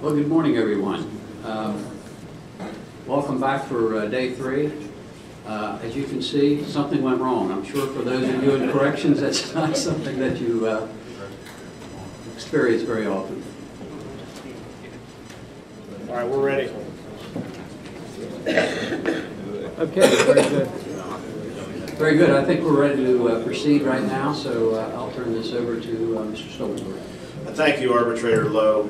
Well, good morning, everyone. Welcome back for day 3. As you can see, something went wrong. I'm sure for those of you in corrections, that's not something that you experience very often. All right, we're ready. Okay, very good. Very good. I think we're ready to proceed right now, so I'll turn this over to Mr. Stoltenberg. Thank you, Arbitrator Lowe.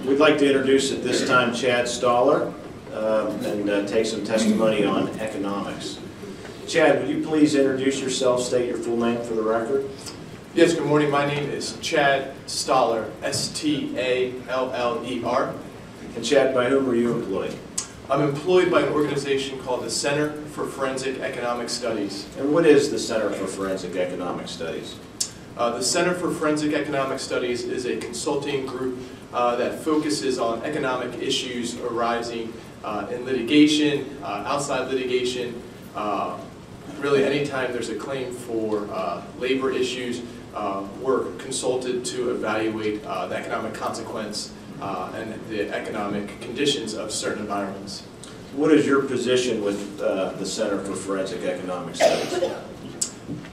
We'd like to introduce at this time Chad Stoller and take some testimony on economics. Chad, would you please introduce yourself, state your full name for the record? Yes, good morning. My name is Chad Stoller, S-T-A-L-L-E-R. And Chad, by whom are you employed? I'm employed by an organization called the Center for Forensic Economic Studies. And what is the Center for Forensic Economic Studies? The Center for Forensic Economic Studies is a consulting group that focuses on economic issues arising in litigation, outside litigation, really anytime there's a claim for labor issues, we're consulted to evaluate the economic consequence and the economic conditions of certain environments. What is your position with the Center for Forensic Economic Studies?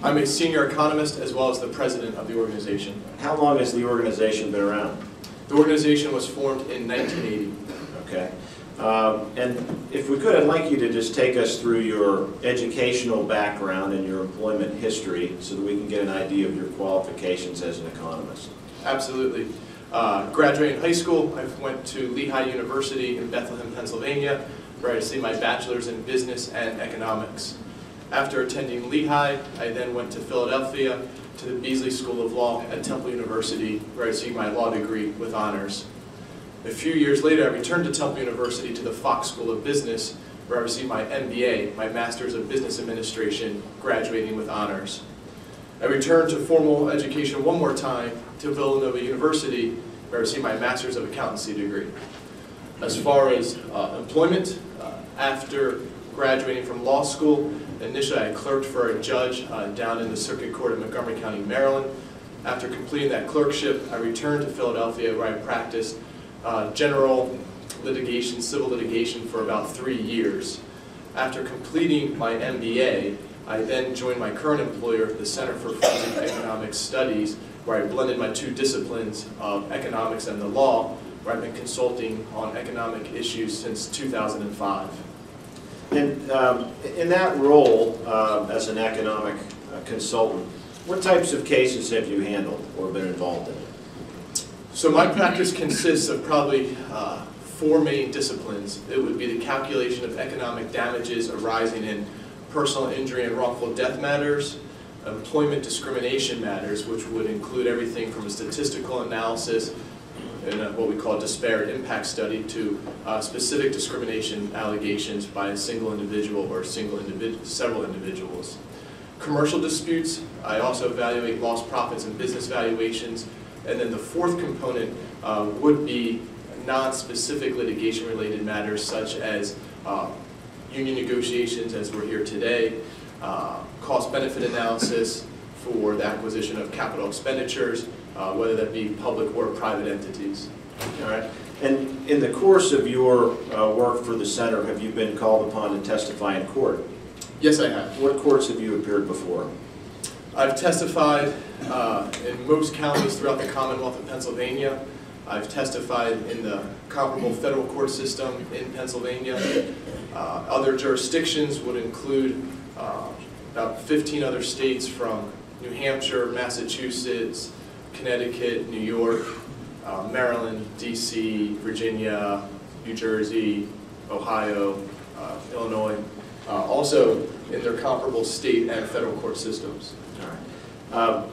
I'm a senior economist as well as the president of the organization. How long has the organization been around? The organization was formed in 1980. Okay. And if we could, I'd like you to just take us through your educational background and your employment history so that we can get an idea of your qualifications as an economist. Absolutely. Graduating high school, I went to Lehigh University in Bethlehem, Pennsylvania, where I received my bachelor's in business and economics. After attending Lehigh, I then went to Philadelphia to the Beasley School of Law at Temple University, where I received my law degree with honors. A few years later, I returned to Temple University to the Fox School of Business, where I received my MBA, my Master's of Business Administration, graduating with honors. I returned to formal education one more time to Villanova University, where I received my Master's of Accountancy degree. As far as employment, after graduating from law school, initially I clerked for a judge down in the Circuit Court of Montgomery County, Maryland. After completing that clerkship, I returned to Philadelphia, where I practiced general litigation, civil litigation for about 3 years. After completing my MBA, I then joined my current employer, the Center for Forensic Economic Studies, where I blended my two disciplines of economics and the law, where I've been consulting on economic issues since 2005. And in that role as an economic consultant, what types of cases have you handled or been involved in? So my practice consists of probably 4 main disciplines. It would be the calculation of economic damages arising in personal injury and wrongful death matters, employment discrimination matters, which would include everything from a statistical analysis and what we call a disparate impact study to specific discrimination allegations by a single individual or several individuals. Commercial disputes, I also evaluate lost profits and business valuations. And then the 4th component would be non-specific litigation-related matters such as union negotiations, as we're here today, cost-benefit analysis for the acquisition of capital expenditures, whether that be public or private entities. All right. And in the course of your work for the Center, have you been called upon to testify in court? Yes, I have. What courts have you appeared before? I've testified in most counties throughout the Commonwealth of Pennsylvania. I've testified in the comparable federal court system in Pennsylvania. Other jurisdictions would include about 15 other states from New Hampshire, Massachusetts, Connecticut, New York, Maryland, D.C., Virginia, New Jersey, Ohio, Illinois, also in their comparable state and federal court systems. All right.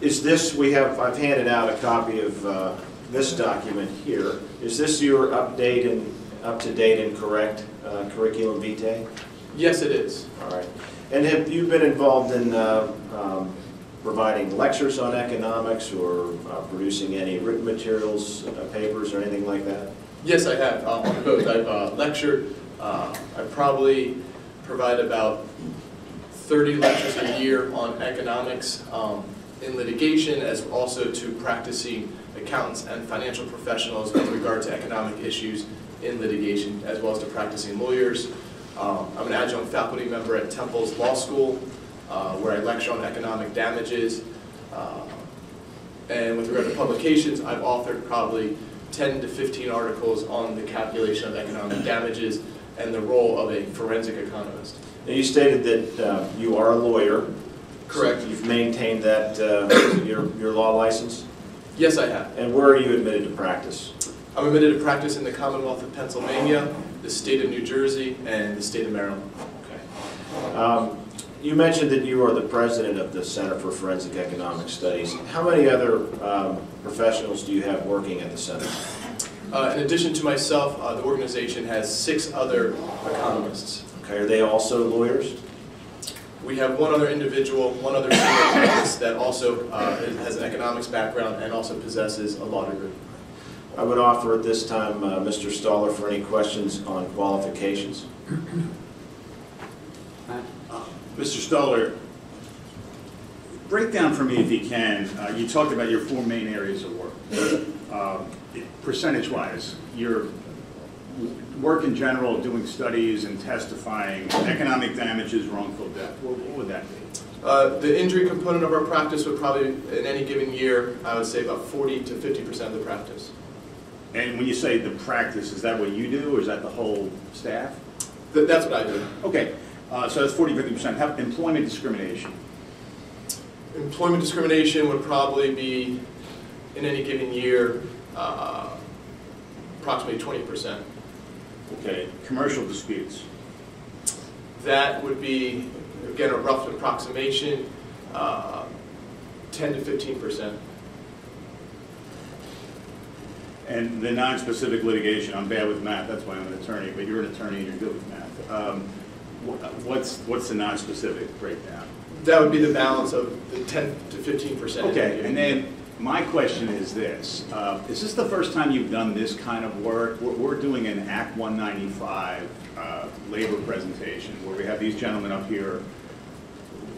Is this, I've handed out a copy of this document here. Is this your up-to-date and correct curriculum vitae? Yes, it is. All right. And have you been involved in providing lectures on economics or producing any written materials, papers, or anything like that? Yes, I have, on both. I've lectured. I probably provide about 30 lectures a year on economics. in litigation, as also to practicing accountants and financial professionals with regard to economic issues in litigation, as well as to practicing lawyers. I'm an adjunct faculty member at Temple's Law School, where I lecture on economic damages. And with regard to publications, I've authored probably 10 to 15 articles on the calculation of economic damages and the role of a forensic economist. Now, you stated that you are a lawyer. Correct. So you've maintained that, your law license? Yes, I have. And where are you admitted to practice? I'm admitted to practice in the Commonwealth of Pennsylvania, the state of New Jersey, and the state of Maryland. Okay. You mentioned that you are the president of the Center for Forensic Economic Studies. How many other professionals do you have working at the center? In addition to myself, the organization has 6 other economists. Okay, are they also lawyers? We have one other individual, one other senior economist that also has an economics background and also possesses a law degree. I would offer at this time Mr. Stoller for any questions on qualifications. Mr. Stoller, break down for me, if you can, you talked about your 4 main areas of work. Percentage-wise, your work in general, doing studies and testifying, economic damages, wrongful death, what would that be? The injury component of our practice would probably, in any given year, I would say about 40 to 50% of the practice. And when you say the practice, is that what you do, or is that the whole staff? That's what I do. Okay, so that's 40, 50%. Employment discrimination. Employment discrimination would probably be, in any given year, approximately 20%. Okay, commercial disputes. That would be, again, a rough approximation, 10 to 15%. And the non-specific litigation, I'm bad with math, that's why I'm an attorney, but you're an attorney and you're good with math. What's the non-specific breakdown? That would be the balance of the 10 to 15%. Okay, and then my question is this the first time you've done this kind of work? We're doing an Act 195 labor presentation where we have these gentlemen up here,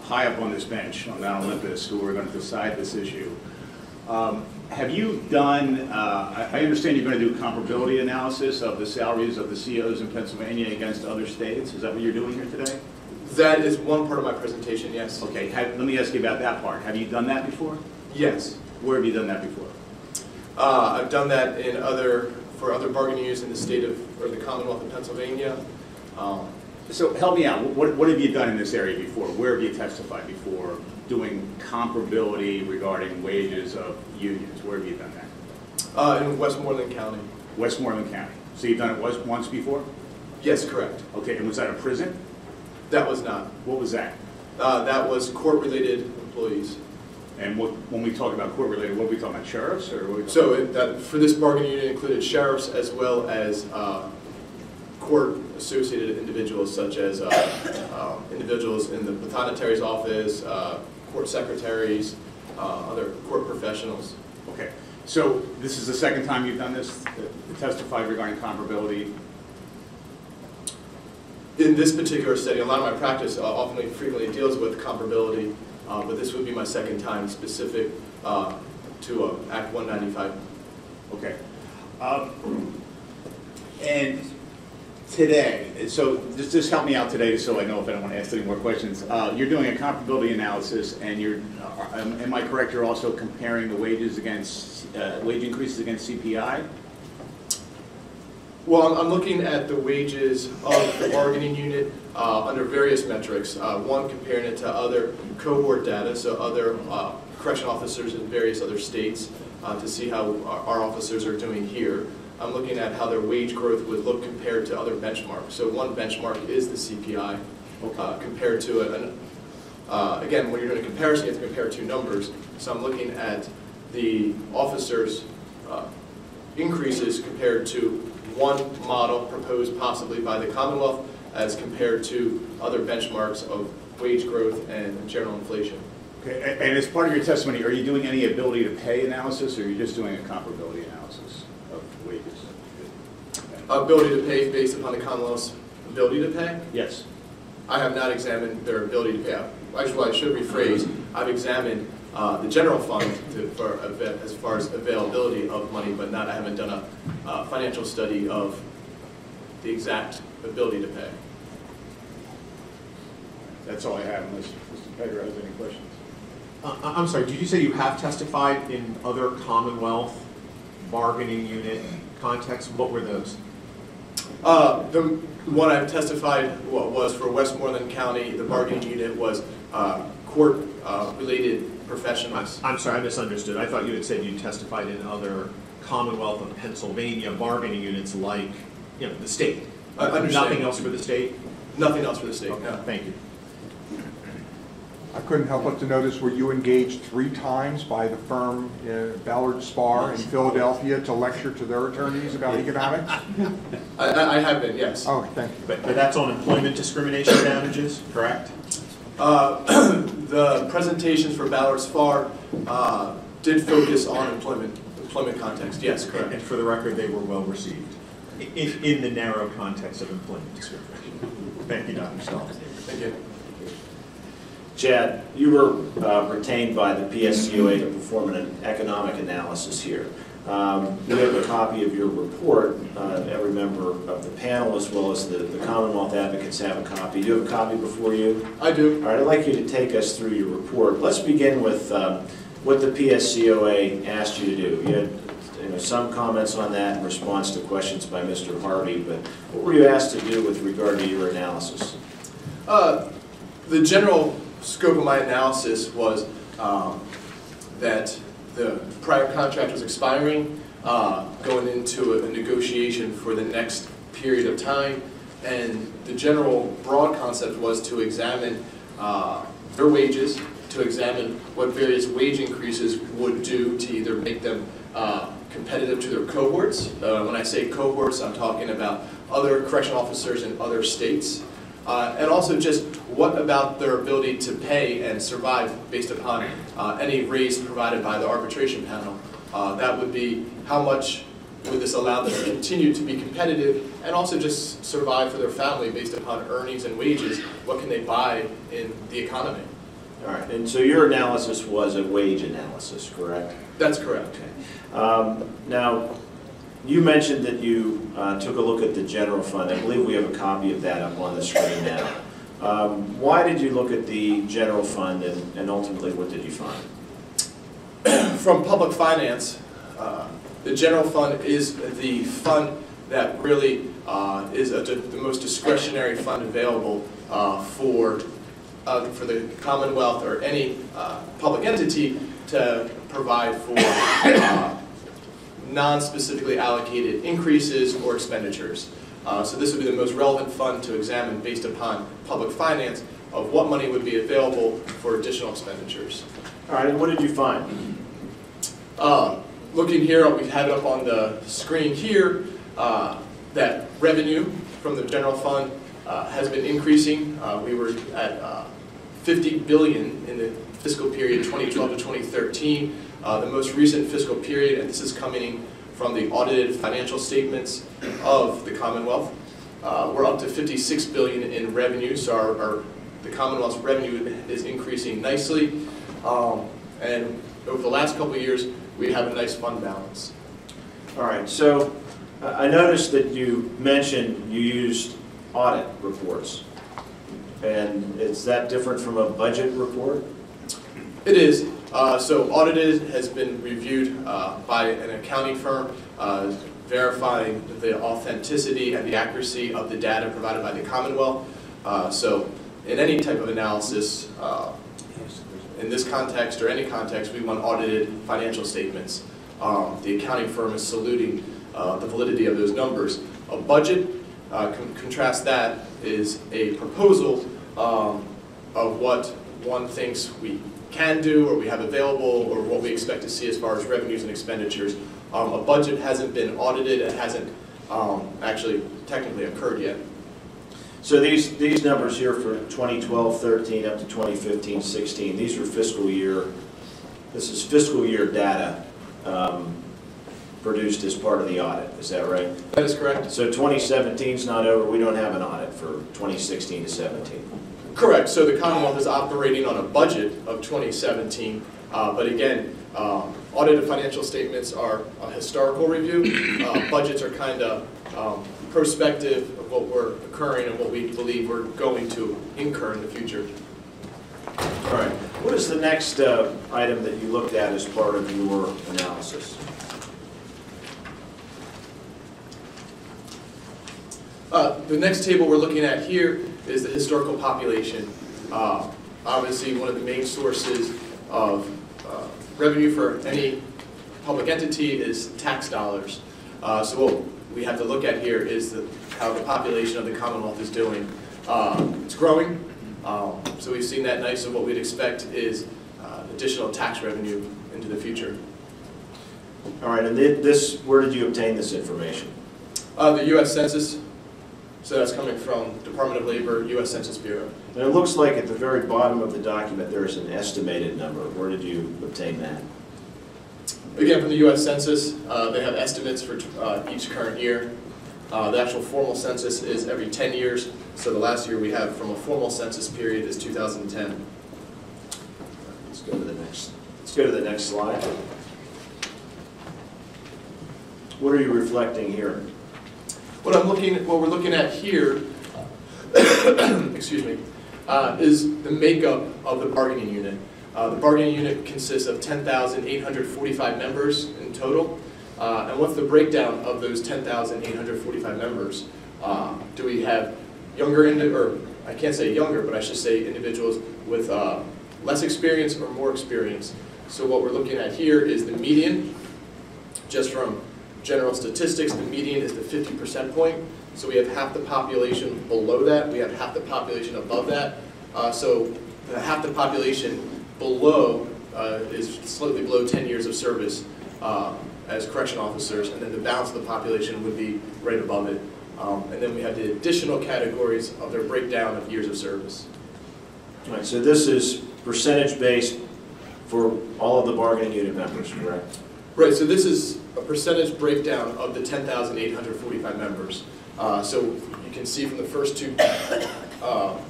high up on this bench on Mount Olympus, who are going to decide this issue. Have you done, I understand you're going to do comparability analysis of the salaries of the CEOs in Pennsylvania against other states. Is that what you're doing here today? That is one part of my presentation, yes. Okay, let me ask you about that part. Have you done that before? Yes. Where have you done that before? I've done that for other bargaining units in the state of, or the Commonwealth of Pennsylvania. So help me out. What have you done in this area before? Where have you testified before doing comparability regarding wages of unions? Where have you done that? In Westmoreland County. Westmoreland County. So you've done it once before? Yes, correct. Okay, and was that a prison? That was not. What was that? That was court-related employees. And when we talk about court-related, what are we talking about, sheriffs? Or what For this bargaining unit included sheriffs as well as court-associated individuals such as individuals in the pathonetary's office, court secretaries, other court professionals. Okay, so this is the second time you've done this, testified regarding comparability? In this particular setting, a lot of my practice frequently deals with comparability, but this would be my second time specific to Act 195. Okay. And today, so just help me out today so I know if I don't want to ask any more questions. You're doing a comparability analysis, and you're, am I correct, you're also comparing the wages against, wage increases against CPI? Well, I'm looking at the wages of the bargaining unit under various metrics. One, comparing it to other cohort data, so other correction officers in various other states to see how our officers are doing here. I'm looking at how their wage growth would look compared to other benchmarks. So one benchmark is the CPI compared to again, when you're doing a comparison, you have to compare two numbers. So I'm looking at the officers' increases compared to one model proposed possibly by the Commonwealth as compared to other benchmarks of wage growth and general inflation. Okay, and as part of your testimony, are you doing any ability to pay analysis, or are you just doing a comparability analysis of wages? Ability to pay based upon the Commonwealth's ability to pay? Yes. I have not examined their ability to pay. Actually, I should rephrase. I've examined the general fund as far as availability of money, but I haven't done a financial study of the exact ability to pay. That's all I have, unless Mr. Pedro has any questions. I'm sorry, did you say you have testified in other Commonwealth bargaining unit contexts? What were those? The one I've testified was for Westmoreland County. The bargaining unit was court-related professionals. I'm sorry, I misunderstood. I thought you had said you testified in other Commonwealth of Pennsylvania bargaining units like, you know, the state. Nothing else for the state? Nothing else for the state, Okay, no. thank you. I couldn't help but to notice, were you engaged 3 times by the firm Ballard Spahr in Philadelphia to lecture to their attorneys about economics? I have been, yes. Oh, thank you. But that's on employment discrimination damages, correct? The presentations for Ballard Spahr did focus on employment context, yes, correct. And for the record, they were well received in the narrow context of employment discrimination. Thank you, Dr. Stahl. Thank you. Chad, you were retained by the PSCOA to perform an economic analysis here. We have a copy of your report. Every member of the panel, as well as the Commonwealth advocates, have a copy. Do you have a copy before you? I do. All right, I'd like you to take us through your report. Let's begin with what the PSCOA asked you to do. You had some comments on that in response to questions by Mr. Harvey, but what were you asked to do with regard to your analysis? The general scope of my analysis was that the prior contract was expiring, going into a negotiation for the next period of time, and the general broad concept was to examine their wages, to examine what various wage increases would do to either make them competitive to their cohorts. When I say cohorts, I'm talking about other correctional officers in other states. And also just what about their ability to pay and survive based upon any raise provided by the arbitration panel. That would be how much would this allow them to continue to be competitive and also just survive for their family based upon earnings and wages. What can they buy in the economy? All right, and so your analysis was a wage analysis, correct? That's correct. Okay. Now, you mentioned that you took a look at the general fund. I believe we have a copy of that up on the screen now. Why did you look at the general fund, and ultimately what did you find? From public finance, the general fund is the fund that really is the most discretionary fund available for the Commonwealth or any public entity to provide for non-specifically allocated increases or expenditures. So this would be the most relevant fund to examine based upon public finance of what money would be available for additional expenditures. All right, and what did you find? Looking here, we have it up on the screen here, that revenue from the general fund has been increasing. We were at $50 billion in the fiscal period 2012 to 2013. The most recent fiscal period, and this is coming from the audited financial statements of the Commonwealth. We're up to $56 billion in revenue, so the Commonwealth's revenue is increasing nicely. And over the last couple of years, we have a nice fund balance. All right, so I noticed that you mentioned you used audit reports. And is that different from a budget report? It is. So audited has been reviewed by an accounting firm, verifying the authenticity and the accuracy of the data provided by the Commonwealth. So in any type of analysis, in this context or any context, we want audited financial statements. The accounting firm is saluting the validity of those numbers. A budget, contrast that, is a proposal of what one thinks we can do or we have available or what we expect to see as far as revenues and expenditures. A budget hasn't been audited, it hasn't actually technically occurred yet. So these numbers here for 2012-13 up to 2015-16, these are fiscal year, this is fiscal year data produced as part of the audit, is that right? That is correct. So 2017 is not over, we don't have an audit for 2016 to 17. Correct. So the Commonwealth is operating on a budget of 2017 But again, audited financial statements are a historical review. Budgets are kind of prospective of what we're occurring and what we believe we're going to incur in the future. All right. What is the next item that you looked at as part of your analysis? The next table we're looking at here is the historical population. Obviously, one of the main sources of revenue for any public entity is tax dollars. So what we have to look at here is how the population of the Commonwealth is doing. It's growing, so we've seen that nice, and what we'd expect is additional tax revenue into the future. All right, and where did you obtain this information? The U.S. Census, so that's coming from Department of Labor, U.S. Census Bureau. And it looks like at the very bottom of the document there is an estimated number. Where did you obtain that? Again, from the U.S. Census, they have estimates for each current year. The actual formal census is every 10 years, so the last year we have from a formal census period is 2010. Let's go to the next slide. What are you reflecting here? What we're looking at here, excuse me, is the makeup of the bargaining unit. The bargaining unit consists of 10,845 members in total. And what's the breakdown of those 10,845 members? Do we have younger, or I can't say younger, but I should say individuals with less experience or more experience? So what we're looking at here is the median. Just from general statistics, the median is the 50% point. So we have half the population below that. We have half the population above that. So half the population below is slightly below 10 years of service as correction officers, and then the balance of the population would be right above it. And then we have the additional categories of their breakdown of years of service. All right, so this is percentage-based for all of the bargaining unit members, correct? Right, so this is a percentage breakdown of the 10,845 members. So you can see from the first two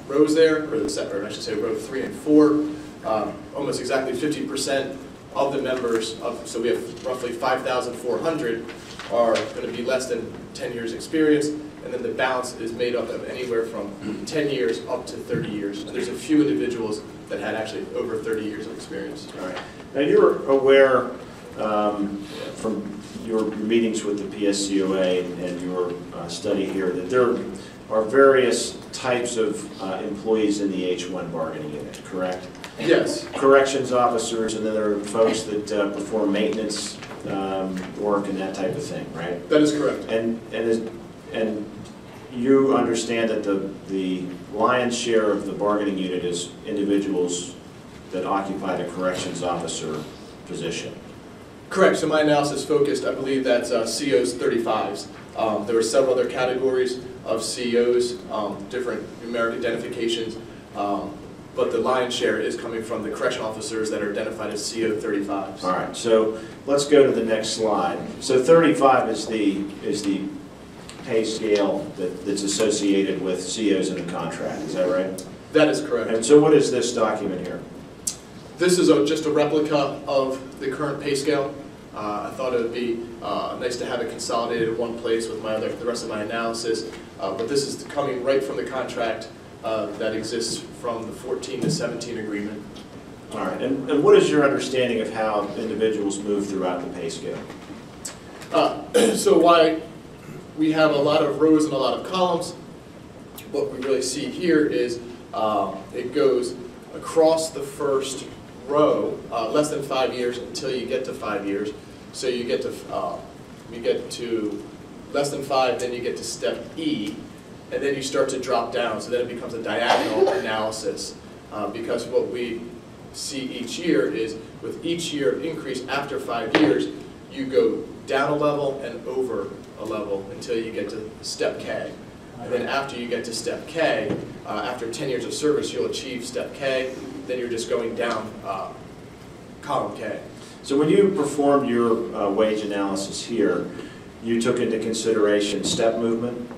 rows there, or I should say row 3 and 4, almost exactly 50% of the members, so we have roughly 5,400 are going to be less than 10 years experience, and then the balance is made up of anywhere from 10 years up to 30 years. And there's a few individuals that had actually over 30 years of experience. All right. Now you're aware from your meetings with the PSCOA and your study here that there are various types of employees in the H-1 bargaining unit, correct? Yes. Corrections officers, and then there are folks that perform maintenance work and that type of thing, right? That is correct. And you understand that the lion's share of the bargaining unit is individuals that occupy the corrections officer position. Correct. So my analysis focused, I believe that's COs 35s. There were several other categories of COs, different numeric identifications, but the lion's share is coming from the correction officers that are identified as CO 35s. All right. So let's go to the next slide. So 35 is the pay scale that's associated with COs in a contract. Is that right? That is correct. And so what is this document here? This is just a replica of the current pay scale. I thought it would be nice to have it consolidated in one place with the rest of my analysis. But this is coming right from the contract that exists from the 14 to 17 agreement. All right. And what is your understanding of how individuals move throughout the pay scale? So why we have a lot of rows and a lot of columns, what we really see here is it goes across the first row, less than 5 years until you get to 5 years. So you get to less than 5, then you get to step E, and then you start to drop down. So then it becomes a diagonal analysis, because what we see each year is with each year of increase after 5 years, you go down a level and over a level until you get to step K. And then after you get to step K, after 10 years of service, you'll achieve step K. Then you're just going down column K. So when you performed your wage analysis here, you took into consideration step movement?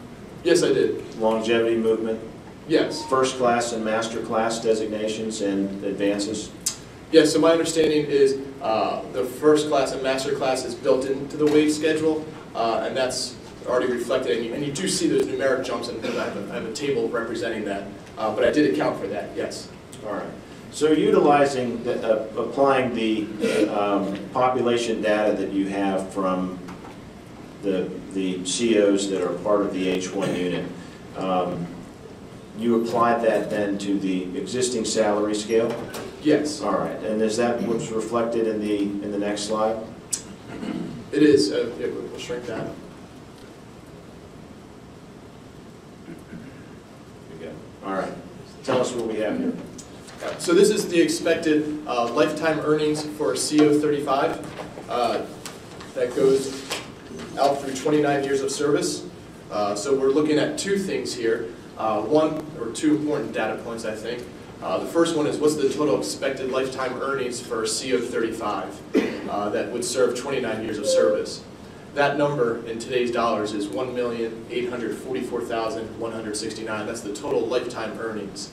Yes, I did. Longevity movement? Yes. First class and master class designations and advances? Yeah, so my understanding is the first class and master class is built into the wage schedule, and that's already reflected, and you do see those numeric jumps, and I have a table representing that, but I did account for that, yes. All right. So utilizing, applying the population data that you have from the COs that are part of the H-1 unit, you applied that then to the existing salary scale? Yes. All right. And is that what's reflected in the next slide? It is. We'll shrink that. All right. Tell us what we have here. So this is the expected lifetime earnings for CO 35 that goes out through 29 years of service. So we're looking at two things here. One, or two important data points, I think. The first one is what's the total expected lifetime earnings for CO 35 that would serve 29 years of service. That number in today's dollars is $1,844,169. That's the total lifetime earnings.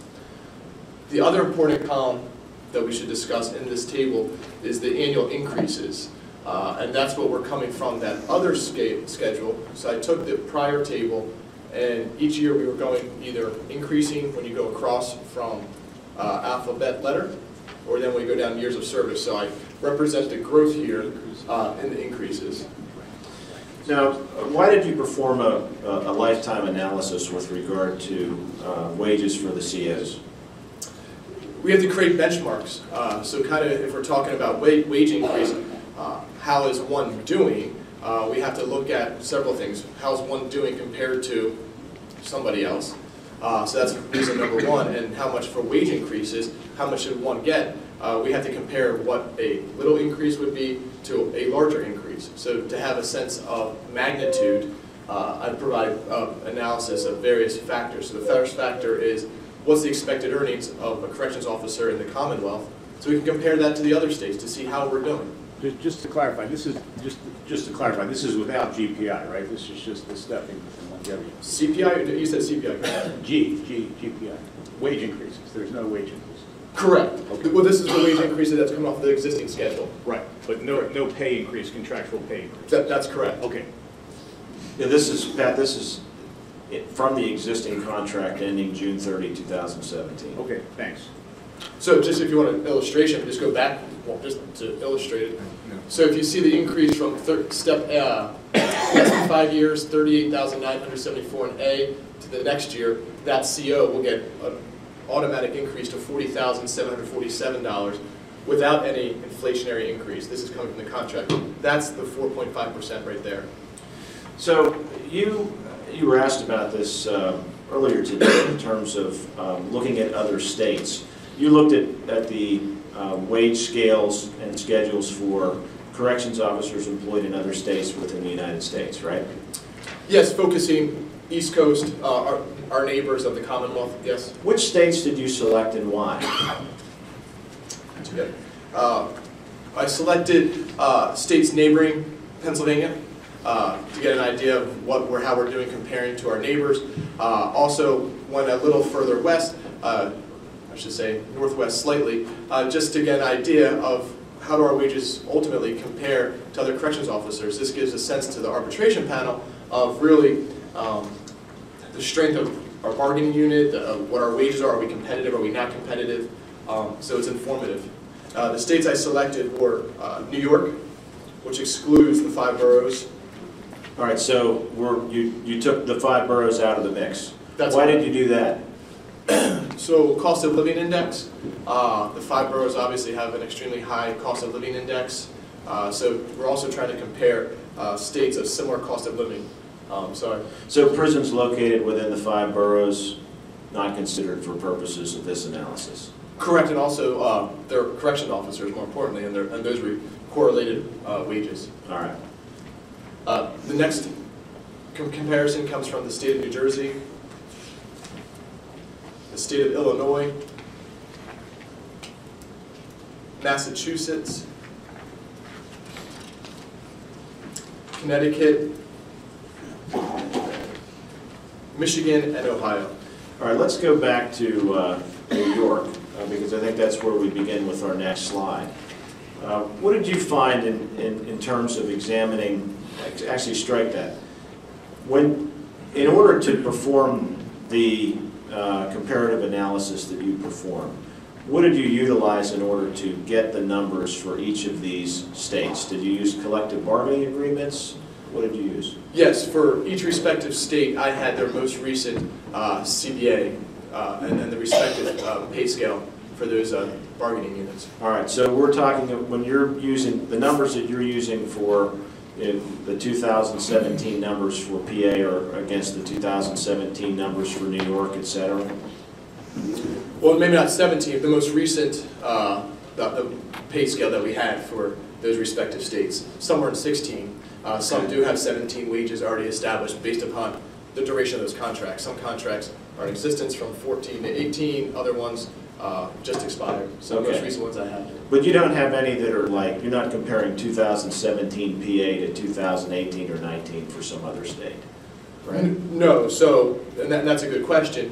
The other important column that we should discuss in this table is the annual increases. And that's what we're coming from, that other schedule. So I took the prior table, and each year we were going either increasing when you go across from alphabet letter, or then we go down years of service. So I represent the growth here in the increases. Now, why did you perform a lifetime analysis with regard to wages for the COs? We have to create benchmarks. So kind of if we're talking about wage increase, how is one doing? We have to look at several things. How's one doing compared to somebody else? So that's reason number one. And how much for wage increases, how much should one get? We have to compare what a little increase would be to a larger increase. So to have a sense of magnitude, I provide analysis of various factors. So the first factor is what's the expected earnings of a corrections officer in the Commonwealth, so we can compare that to the other states to see how we're doing. Just to clarify, this is this is without GPI, right? This is just the stepping and longevity. CPI, you said CPI, correct? GPI, wage increases. There's no wage increases. Correct. Okay. Well, this is the wage increase that's coming off the existing schedule. Right, but no pay increase, contractual pay increase. That's correct. Okay. Yeah, this is, Pat, this is from the existing contract ending June 30, 2017. Okay, thanks. So just if you want an illustration, just go back, well, just to illustrate it. So if you see the increase from step 5 years, 38,974 in A, to the next year, that CO will get an automatic increase to $40,747 without any inflationary increase. This is coming from the contract. That's the 4.5% right there. So you were asked about this earlier today in terms of looking at other states. You looked at the wage scales and schedules for corrections officers employed in other states within the United States, right? Yes, focusing East Coast, our neighbors of the Commonwealth, yes. Which states did you select and why? That's good. I selected states neighboring Pennsylvania to get an idea of how we're doing comparing to our neighbors. Also went a little further west, I should say northwest slightly, just to get an idea of how do our wages ultimately compare to other corrections officers. This gives a sense to the arbitration panel of really the strength of our bargaining unit, what our wages are we competitive, are we not competitive, so it's informative. The states I selected were New York, which excludes the 5 boroughs. All right, so you took the 5 boroughs out of the mix. That's Why right. did you do that? So cost of living index, the 5 boroughs obviously have an extremely high cost of living index. So we're also trying to compare states of similar cost of living. So prisons located within the 5 boroughs not considered for purposes of this analysis? Correct, and also they're correction officers more importantly, and those correlated wages. All right. The next comparison comes from the state of New Jersey, the state of Illinois, Massachusetts, Connecticut, Michigan, and Ohio. All right, let's go back to New York. because I think that's where we begin with our next slide. What did you find in terms of examining, actually strike that, in order to perform the comparative analysis that you performed, what did you utilize in order to get the numbers for each of these states? Did you use collective bargaining agreements? What did you use? Yes, for each respective state, I had their most recent CBA and the respective pay scale for those bargaining units. All right, so we're talking, when you're using, the numbers that you're using for the 2017 numbers for PA or against the 2017 numbers for New York, et cetera? Well, maybe not 17, the most recent the pay scale that we had for those respective states. Some were in 16. Some do have 17 wages already established based upon the duration of those contracts. Some contracts are in existence from 14 to 18, other ones just expired. So the most recent ones I have. But you don't have any that are like, you're not comparing 2017 PA to 2018 or 19 for some other state, right? No, so, and that's a good question.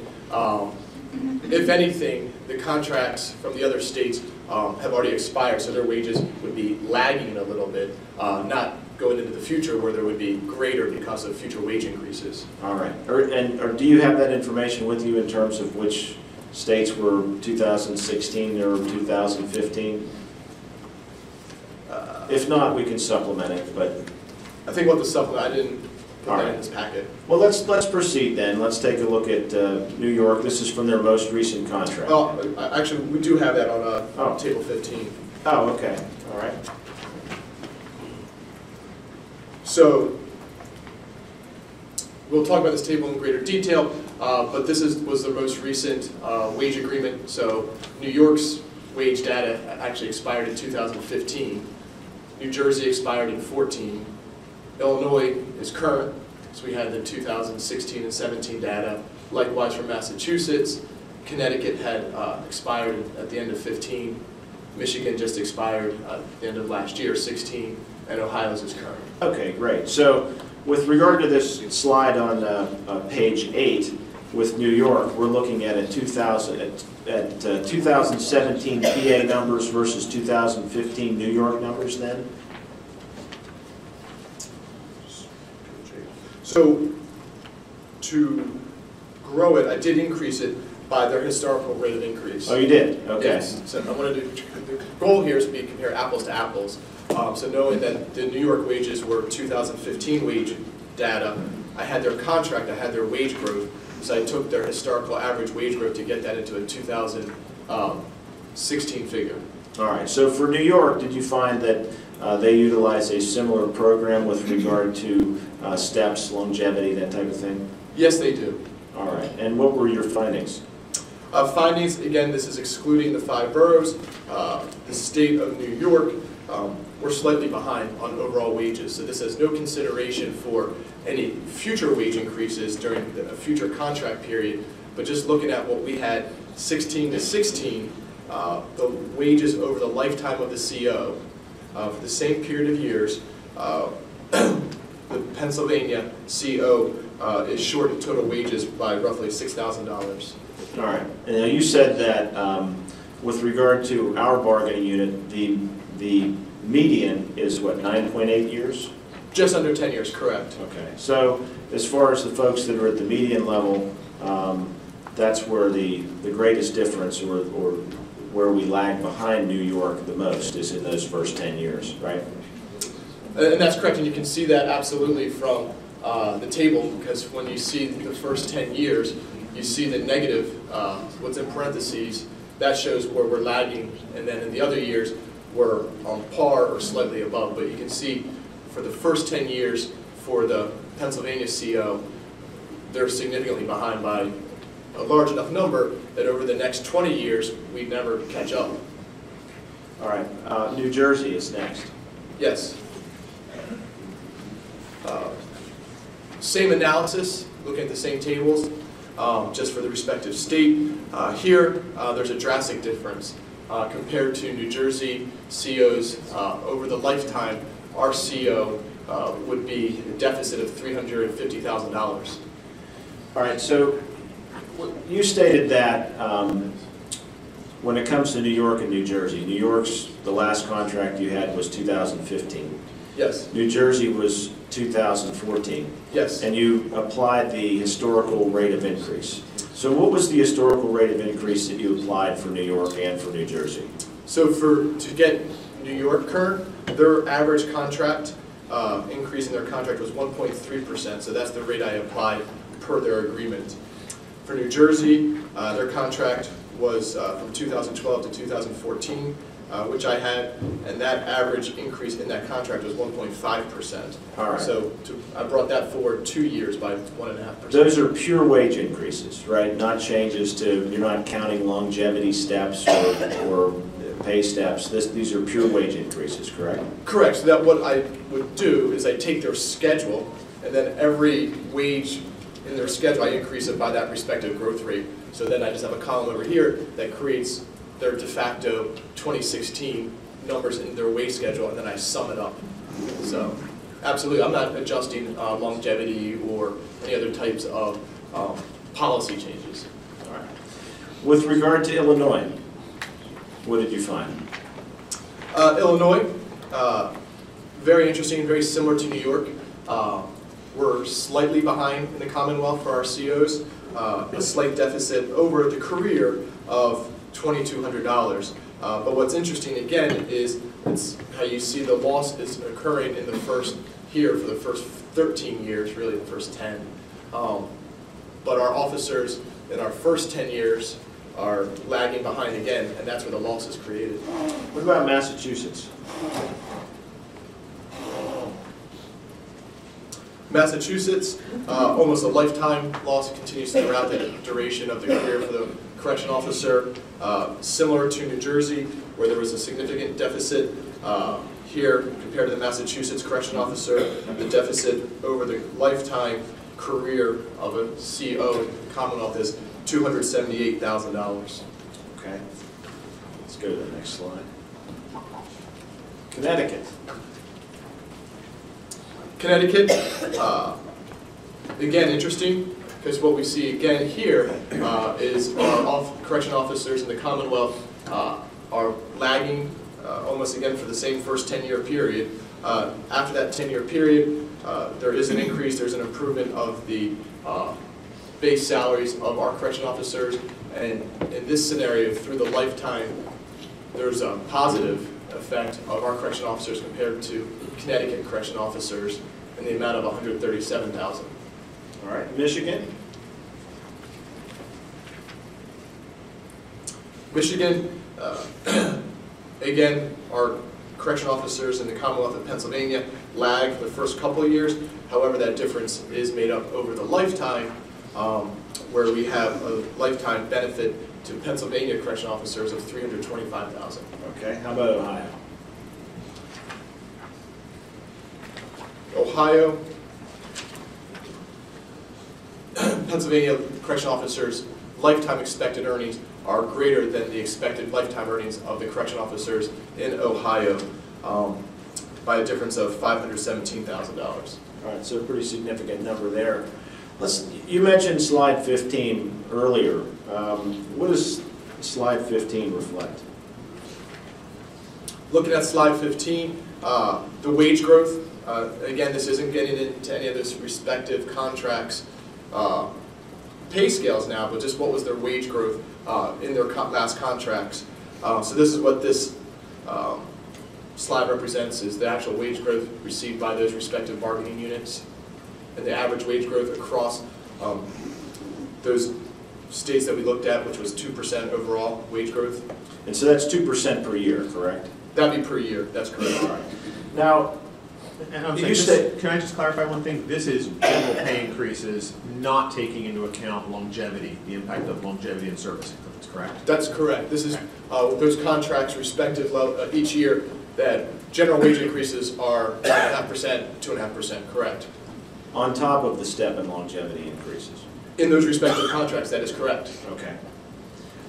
If anything, the contracts from the other states have already expired, so their wages would be lagging a little bit, not going into the future where there would be greater because of future wage increases. All right. Or do you have that information with you in terms of which states were 2016 or 2015? If not, we can supplement it, but... I think what the supplement, I didn't put that in this packet. Well, let's proceed then. Let's take a look at New York. This is from their most recent contract. Well, actually, we do have that on Table 15. Oh, okay. All right. So, we'll talk about this table in greater detail, but this was the most recent wage agreement. So, New York's wage data actually expired in 2015. New Jersey expired in 14. Illinois is current, so we had the 2016 and 17 data. Likewise for Massachusetts. Connecticut had expired at the end of 15. Michigan just expired at the end of last year, 16, and Ohio's is current. Okay, great. So with regard to this slide on page 8 with New York, we're looking at a 2017 PA numbers versus 2015 New York numbers then? So to grow it, I did increase it by their historical rate of increase. Oh, you did? Okay. Yes. So I wanted to, the goal here is to compare apples to apples. So knowing that the New York wages were 2015 wage data, I had their contract, I had their wage growth, so I took their historical average wage growth to get that into a 2016 figure. All right. So for New York, did you find that they utilize a similar program with regard to steps, longevity, that type of thing? Yes, they do. All right. And what were your findings? Findings, again, this is excluding the 5 boroughs. The state of New York, we're slightly behind on overall wages, so this has no consideration for any future wage increases during a future contract period, but just looking at what we had 16 to 16, the wages over the lifetime of the CO for the same period of years, the Pennsylvania CO is short in total wages by roughly $6,000. All right. And now you said that with regard to our bargaining unit, the median is what, 9.8 years? Just under 10 years, correct. Okay. So as far as the folks that are at the median level, that's where the greatest difference or where we lag behind New York the most is in those first 10 years, right? And that's correct, and you can see that absolutely from the table, because when you see the first 10 years, you see the negative, what's in parentheses, that shows where we're lagging, and then in the other years, we're on par or slightly above. But you can see for the first 10 years for the Pennsylvania CO, they're significantly behind by a large enough number that over the next 20 years, we'd never catch up. All right. New Jersey is next. Yes. Same analysis, looking at the same tables, just for the respective state. Here, there's a drastic difference compared to New Jersey COs. Over the lifetime, our CO would be a deficit of $350,000. All right, so you stated that when it comes to New York and New Jersey, New York's, the last contract you had was 2015. Yes. New Jersey was 2014. Yes. And you applied the historical rate of increase. So what was the historical rate of increase that you applied for New York and for New Jersey? So to get New York current, their average contract increase in their contract was 1.3%. So that's the rate I applied per their agreement. For New Jersey, their contract was from 2012 to 2014, which I had, and that average increase in that contract was 1.5%. All right. So I brought that forward 2 years by 1.5%. Those are pure wage increases, right? Not changes to, you're not counting longevity steps or pay steps. These are pure wage increases, correct? Correct. So that what I would do is I take their schedule, and then every wage in their schedule, I increase it by that respective growth rate. So then I just have a column over here that creates their de facto 2016 numbers in their wage schedule, and then I sum it up. So absolutely, I'm not adjusting longevity or any other types of policy changes. All right. With regard to Illinois, what did you find? Illinois, very interesting, very similar to New York. We're slightly behind in the Commonwealth for our COs, a slight deficit over the career of $2,200. But what's interesting again is it's how you see the loss is occurring in the first here for the first 13 years, really the first 10. But our officers in our first 10 years are lagging behind again, and that's where the loss is created. What about Massachusetts? Massachusetts, almost a lifetime loss continues throughout the duration of the career for the correction officer. Similar to New Jersey, where there was a significant deficit here compared to the Massachusetts correction officer, the deficit over the lifetime career of a CO in the Commonwealth is $278,000. Okay. Let's go to the next slide. Connecticut. Connecticut, again, interesting, because what we see again here is our correction officers in the Commonwealth are lagging almost again for the same first 10-year period. After that 10-year period, there is an increase, there's an improvement of the base salaries of our correction officers, and in this scenario, through the lifetime, there's a positive effect of our correction officers compared to Connecticut correction officers in the amount of $137,000. All right. Michigan. Michigan, again, our correction officers in the Commonwealth of Pennsylvania lag the first couple of years. However, that difference is made up over the lifetime, where we have a lifetime benefit to Pennsylvania correction officers of $325,000. Okay. How about Ohio? Ohio, Pennsylvania correction officers' lifetime expected earnings are greater than the expected lifetime earnings of the correction officers in Ohio by a difference of $517,000. All right, so a pretty significant number there. You mentioned slide 15 earlier. What does slide 15 reflect? Looking at slide 15, the wage growth. Again, this isn't getting into any of those respective contracts pay scales now, but just what was their wage growth in their last contracts. So this is what this slide represents, is the actual wage growth received by those respective bargaining units and the average wage growth across those states that we looked at, which was 2% overall wage growth. And so that's 2% per year, correct? That'd be per year, that's correct. All right. Now, And I'm saying, can I just clarify one thing? This is general pay increases, not taking into account longevity, the impact of longevity and service increments, correct? That's correct. This is those contracts respective each year that general wage increases are 1.5%, 2.5%, correct. on top of the step and longevity increases. In those respective contracts, that is correct. Okay.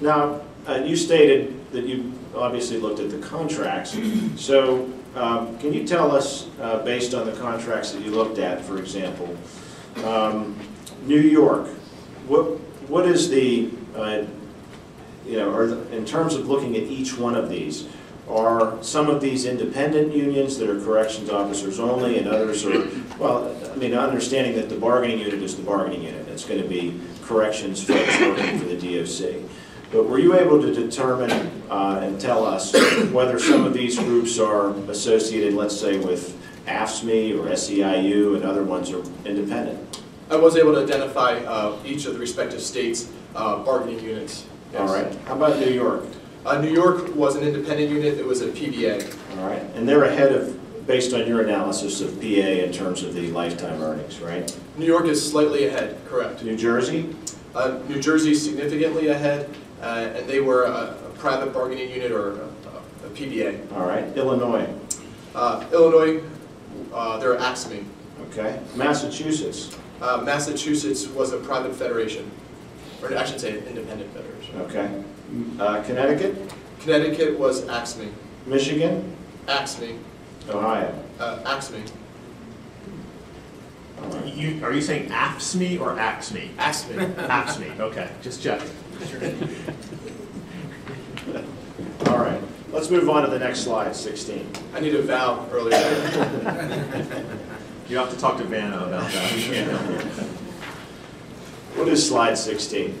Now, you stated that you obviously looked at the contracts. So can you tell us, based on the contracts that you looked at, for example, New York, what is the or in terms of looking at each one of these, are some of these independent unions that are corrections officers only, and others are, well, I mean, understanding that the bargaining unit is the bargaining unit. It's going to be corrections folks working for the DOC. But were you able to determine and tell us whether some of these groups are associated, let's say, with AFSCME or SEIU, and other ones are independent? I was able to identify each of the respective states' bargaining units. Yes. All right. How about New York? New York was an independent unit. It was a PBA. All right. And they're ahead of, based on your analysis of PA in terms of the lifetime earnings, right? New York is slightly ahead, correct. New Jersey? New Jersey is significantly ahead, and they were a private bargaining unit or a PBA. All right. Illinois? Illinois, they're AFSCME. Okay. Massachusetts? Massachusetts was a private federation, or I should say independent federation. Okay. Connecticut? Connecticut was AFSCME. Michigan? AFSCME. Ohio? AFSCME. Are you saying AFSCME or AFSCME? AFSCME. AFSCME, okay, just checking. All right. Let's move on to the next slide, 16. I need a vow earlier. You have to talk to Vanna about that. We can't help you. What is slide 16?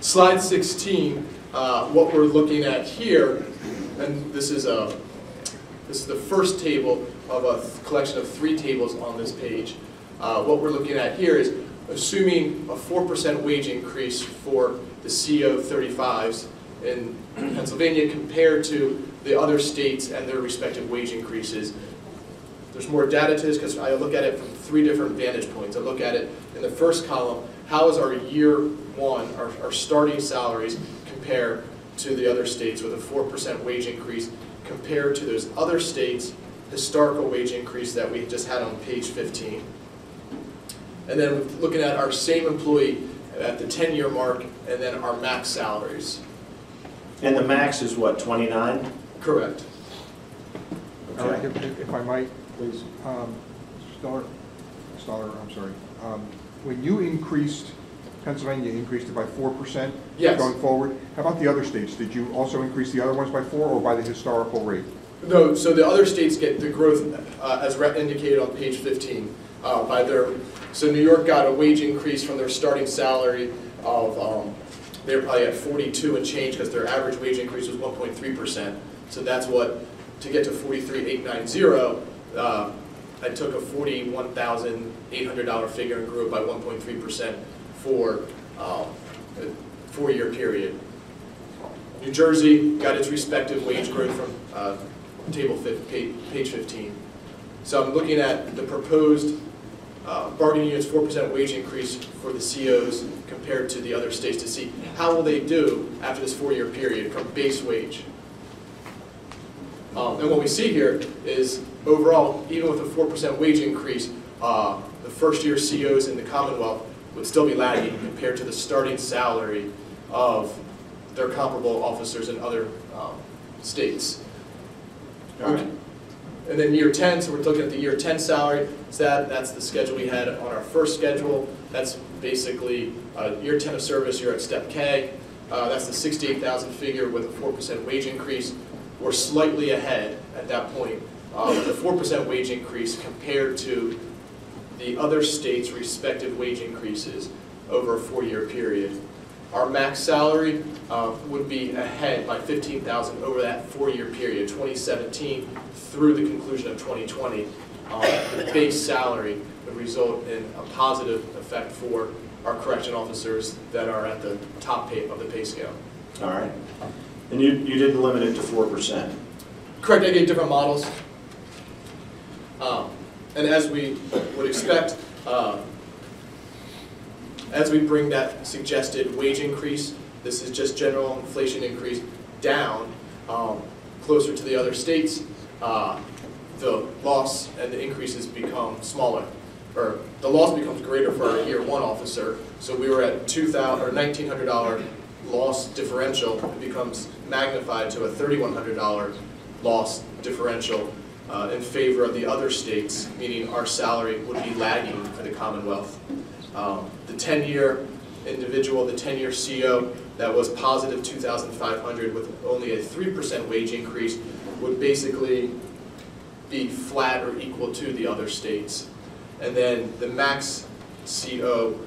Slide 16, what we're looking at here, and this is the first table of a collection of 3 tables on this page. What we're looking at here is assuming a 4% wage increase for the CO 35s in Pennsylvania compared to the other states and their respective wage increases. There's more data to this because I look at it from 3 different vantage points. I look at it in the first column, how is our year 1, our starting salaries compare to the other states with a 4% wage increase compared to those other states' historical wage increase that we just had on page 15. And then looking at our same employee at the 10-year mark and then our max salaries. And the max is what, 29? Correct. Okay. If I might, please. Stoller, I'm sorry. When you increased, Pennsylvania increased it by 4% Yes. going forward. How about the other states? Did you also increase the other ones by 4 or by the historical rate? No, so the other states get the growth as indicated on page 15 so New York got a wage increase from their starting salary of, they were probably at 42 and change because their average wage increase was 1.3%. So that's what, to get to 43,890, I took a $41,800 figure and grew it by 1.3% for a 4-year period. New Jersey got its respective wage growth from page 15. So I'm looking at the proposed bargaining unit's 4% wage increase for the COs compared to the other states to see how will they do after this 4-year period from base wage. And what we see here is overall, even with a 4% wage increase, the first-year COs in the Commonwealth would still be lagging compared to the starting salary of their comparable officers in other states. Right. And then year 10, so we're looking at the year 10 salary. So that's the schedule we had on our first schedule. That's basically year 10 of service, you're at step K. That's the 68,000 figure with a 4% wage increase. We're slightly ahead at that point with a 4% wage increase compared to the other states' respective wage increases over a 4-year period. Our max salary would be ahead by 15,000 over that 4-year period, 2017 through the conclusion of 2020. The base salary would result in a positive effect for our correction officers that are at the top of the pay scale. All right. And you didn't limit it to 4%? Correct, I gave different models. And as we would expect, as we bring that suggested wage increase, this is just general inflation increase, down closer to the other states, the loss and the increases become smaller, or the loss becomes greater for our year 1 officer. So we were at $2,000 or $1,900 loss differential. It becomes magnified to a $3,100 loss differential in favor of the other states, meaning our salary would be lagging for the Commonwealth. The 10-year individual, the 10-year CO that was positive 2,500 with only a 3% wage increase would basically be flat or equal to the other states. And then the max CO,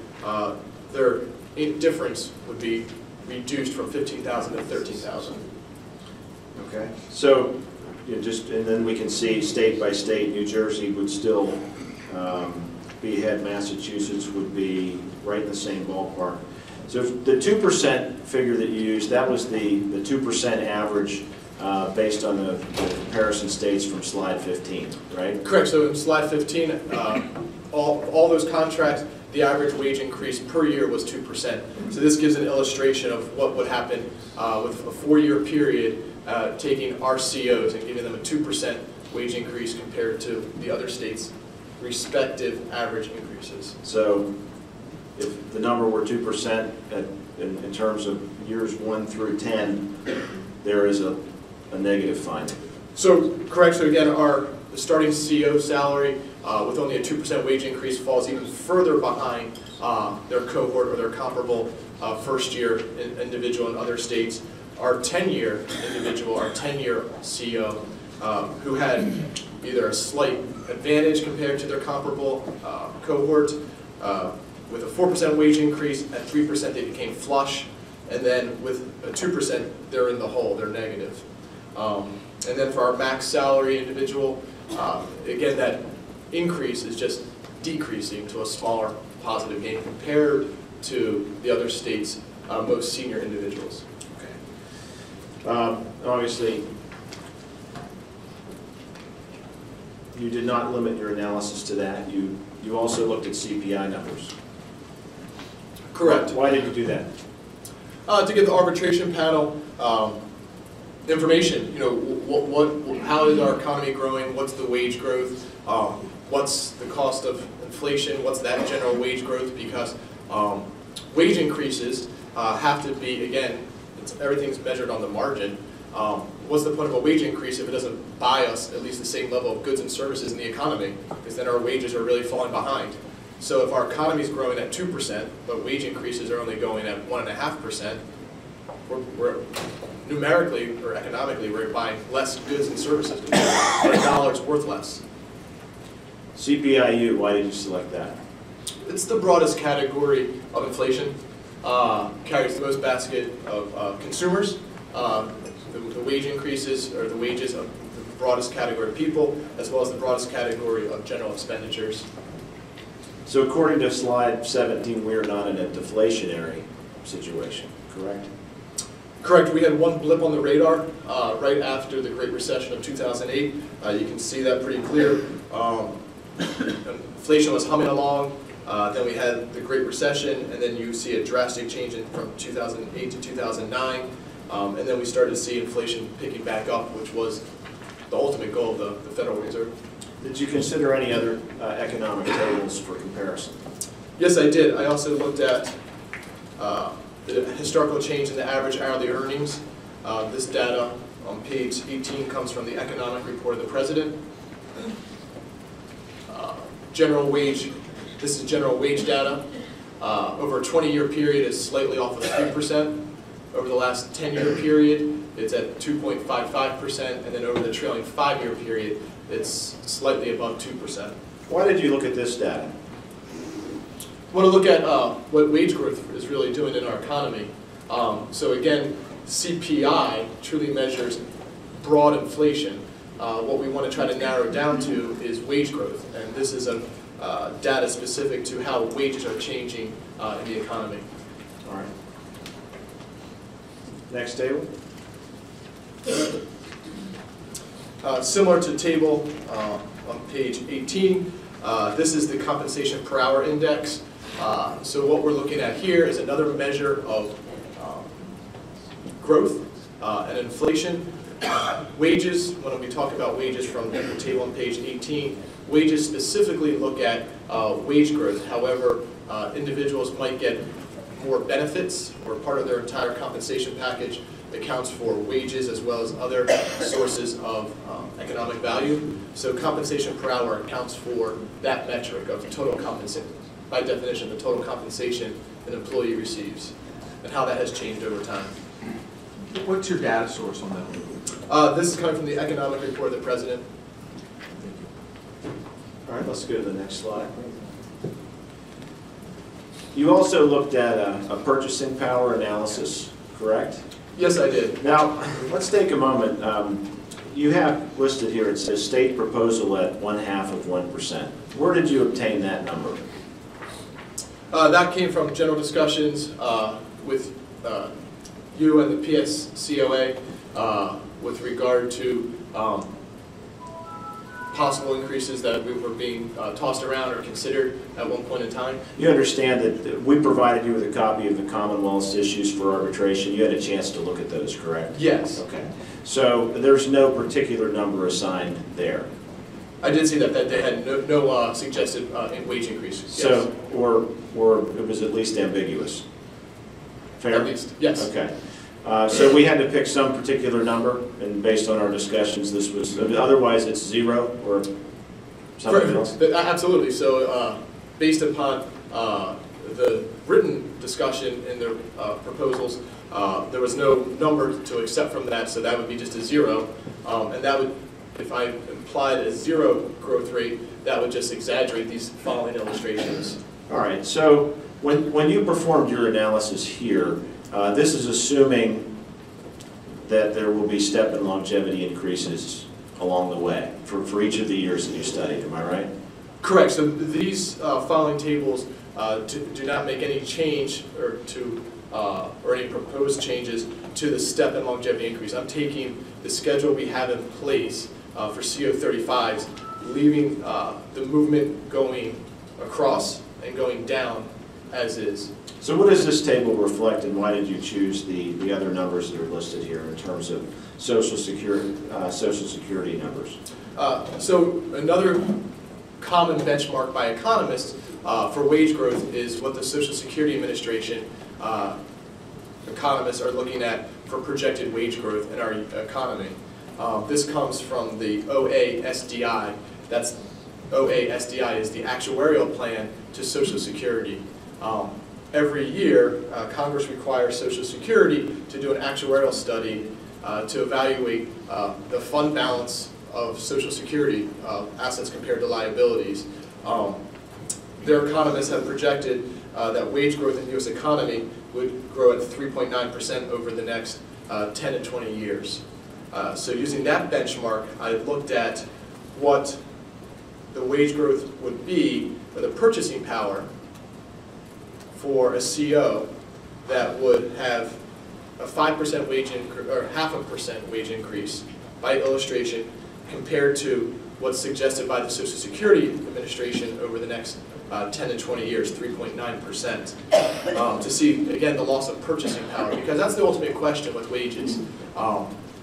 their difference would be reduced from 15,000 to 13,000. Okay. So, and then we can see state by state, New Jersey would still be ahead, Massachusetts would be right in the same ballpark. So the 2% figure that you used, that was the 2% average based on the comparison states from slide 15, right? Correct. So in slide 15, all those contracts, the average wage increase per year was 2%. So this gives an illustration of what would happen with a 4-year period, taking our COs and giving them a 2% wage increase compared to the other states' respective average increases. So if the number were 2% in terms of years 1 through 10, there is a negative finding. So correct. So again, the starting CO salary with only a 2% wage increase falls even further behind their cohort or their comparable first-year individual in other states. Our 10-year individual, our 10-year CO, who had either a slight advantage compared to their comparable cohort, with a 4% wage increase, at 3% they became flush, and then with a 2% they're in the hole, they're negative. And then for our max salary individual, again, that increase is just decreasing to a smaller positive gain compared to the other states' most senior individuals. Okay. Obviously, you did not limit your analysis to that. You also looked at CPI numbers. Correct. Why did you do that? To give the arbitration panel information. How is our economy growing? What's the wage growth? What's the cost of inflation? What's that general wage growth? Because wage increases have to be, again, everything's measured on the margin. What's the point of a wage increase if it doesn't buy us at least the same level of goods and services in the economy? Because then our wages are really falling behind. So if our economy is growing at 2%, but wage increases are only going at 1.5%, we're numerically or economically, we're buying less goods and services because our dollar's worth less. CPIU, why did you select that? It's the broadest category of inflation, carries the most basket of consumers. The wage increases or the wages of the broadest category of people, as well as the broadest category of general expenditures. So according to slide 17, we are not in a deflationary situation, correct? Correct. We had one blip on the radar right after the Great Recession of 2008. You can see that pretty clear. Inflation was humming along. Then we had the Great Recession, and then you see a drastic change from 2008 to 2009. And then we started to see inflation picking back up, which was the ultimate goal of the Federal Reserve. Did you consider any other economic tables for comparison? Yes, I did. I also looked at the historical change in the average hourly earnings. This data on page 18 comes from the Economic Report of the President. General wage, this is general wage data. Over a 20-year period is slightly off of 3%. Over the last 10-year period, it's at 2.55%, and then over the trailing 5-year period, it's slightly above 2%. Why did you look at this data? I want to look at what wage growth is really doing in our economy. So again, CPI truly measures broad inflation. What we want to try to narrow down to is wage growth, and this is a data specific to how wages are changing in the economy. All right. Next table. Similar to table on page 18, this is the compensation per hour index. So what we're looking at here is another measure of growth and inflation. Wages, when we talk about wages from the table on page 18, wages specifically look at wage growth. However, individuals might get more benefits or part of their entire compensation package accounts for wages as well as other sources of economic value. So compensation per hour accounts for that metric of total compensation, by definition, the total compensation an employee receives, and how that has changed over time. What's your data source on that? This is coming from the economic report of the president. All right, let's go to the next slide. You also looked at a purchasing power analysis, correct? Yes, I did. Now, let's take a moment. You have listed here, it says state proposal at 1/2%. Where did you obtain that number? That came from general discussions with you and the PSCOA with regard to possible increases that we were being tossed around or considered at one point in time. You understand that we provided you with a copy of the Commonwealth's issues for arbitration. You had a chance to look at those, correct? Yes. Okay. So there's no particular number assigned there. I did see that they had no suggested wage increases. So, or it was at least ambiguous. Fair? At least, yes. Okay. So we had to pick some particular number, and based on our discussions, this was, otherwise it's 0 or something else? Absolutely. So based upon the written discussion in the proposals, there was no number to accept from that, so that would be just a 0. And that would, if I implied a 0 growth rate, that would just exaggerate these following illustrations. All right. So when you performed your analysis here, this is assuming that there will be step and longevity increases along the way for each of the years that you studied, am I right? Correct. So these following tables do not make any change or any proposed changes to the step and longevity increase. I'm taking the schedule we have in place for CO35s, leaving the movement going across and going down as is. So what does this table reflect, and why did you choose the other numbers that are listed here in terms of Social Security numbers? So another common benchmark by economists for wage growth is what the Social Security Administration economists are looking at for projected wage growth in our economy. This comes from the OASDI. That's OASDI is the actuarial plan to Social Security. Every year, Congress requires Social Security to do an actuarial study to evaluate the fund balance of Social Security assets compared to liabilities. Their economists have projected that wage growth in the U.S. economy would grow at 3.9% over the next 10 to 20 years. So using that benchmark, I looked at what the wage growth would be for the purchasing power for a CO that would have a 5% wage increase, or 0.5% wage increase by illustration, compared to what's suggested by the Social Security Administration over the next 10 to 20 years, 3.9%, to see, again, the loss of purchasing power, because that's the ultimate question with wages.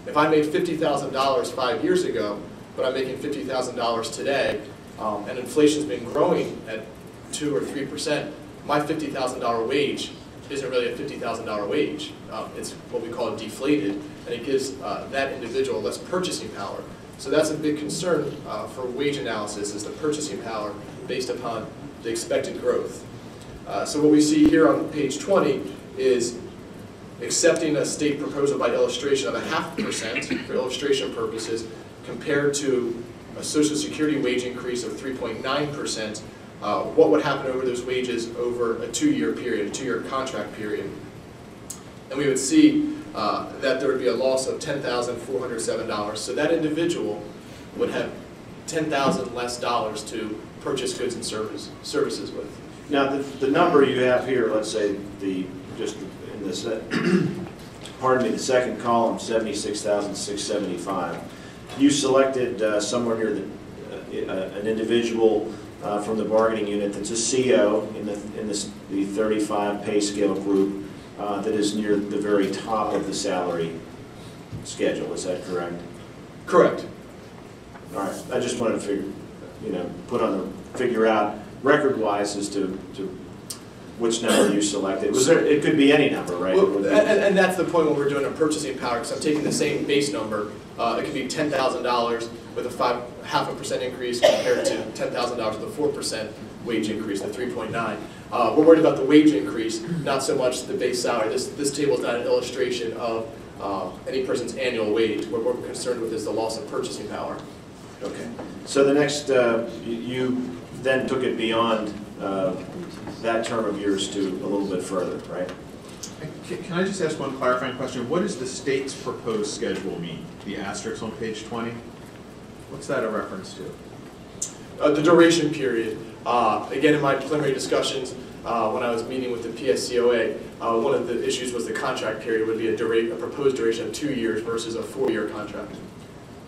If I made $50,000 5 years ago, but I'm making $50,000 today, and inflation's been growing at 2 or 3%, my $50,000 wage isn't really a $50,000 wage. It's what we call deflated, and it gives that individual less purchasing power. So that's a big concern for wage analysis, is the purchasing power based upon the expected growth. So what we see here on page 20 is accepting a state proposal by illustration of a 0.5% for illustration purposes, compared to a Social Security wage increase of 3.9%. What would happen over those wages over a 2-year period, a 2-year contract period. And we would see that there would be a loss of $10,407. So that individual would have $10,000 less to purchase goods and services with. Now, the number you have here, let's say just in this, pardon me, the second column, 76,675. You selected somewhere near an individual from the bargaining unit that's a CO in the 35 pay scale group that is near the very top of the salary schedule. Is that correct? Correct. All right. I just wanted to figure out record-wise as to which number you selected. Was there? It could be any number, right? Well, and that's the point when we're doing a purchasing power, because I'm taking the same base number. It could be $10,000 with a 0.5% increase compared to $10,000 with a 4% wage increase, the 3.9. We're worried about the wage increase, not so much the base salary. This table is not an illustration of any person's annual wage. What we're concerned with is the loss of purchasing power. Okay. So the next, you then took it beyond that term of yours to a little bit further, right? Can I just ask one clarifying question? What does the state's proposed schedule mean? The asterisk on page 20? What's that a reference to? The duration period. Again, in my preliminary discussions, when I was meeting with the PSCOA, one of the issues was the contract period would be a proposed duration of 2 years versus a 4-year contract.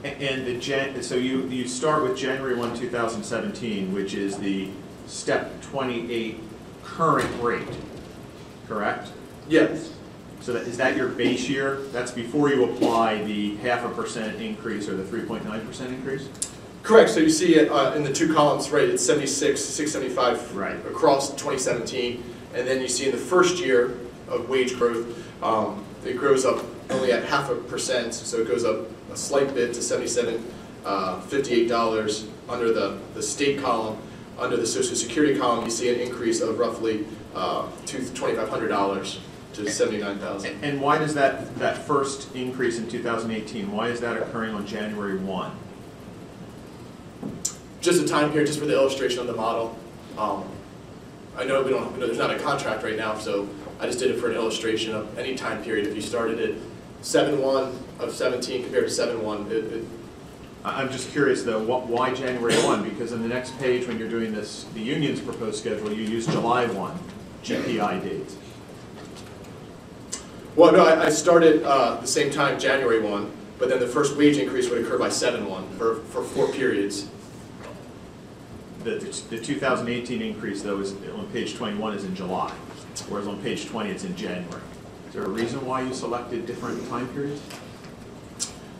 And so you start with January 1, 2017, which is the step 28 current rate, correct? Yes. So is that your base year? That's before you apply the 0.5% increase or the 3.9% increase? Correct. So you see it in the two columns, right? It's 76, 675 right across 2017, and then you see in the first year of wage growth, it grows up only at 0.5%, so it goes up a slight bit to $77.58 under the state column. Under the Social Security column, you see an increase of roughly $2,500 to $79,000. And why does that first increase in 2018? Why is that occurring on January 1? Just a time period, just for the illustration of the model. I know there's not a contract right now, so I just did it for an illustration of any time period. If you started at 7/1 of 17 compared to 7/1, I'm just curious though, why January 1? Because in the next page when you're doing the union's proposed schedule, you use July 1 GPI dates. Well, no, I started the same time, January 1, but then the first wage increase would occur by 7/1 for 4 periods. The 2018 increase, though, is on page 21 is in July, whereas on page 20 it's in January. Is there a reason why you selected different time periods?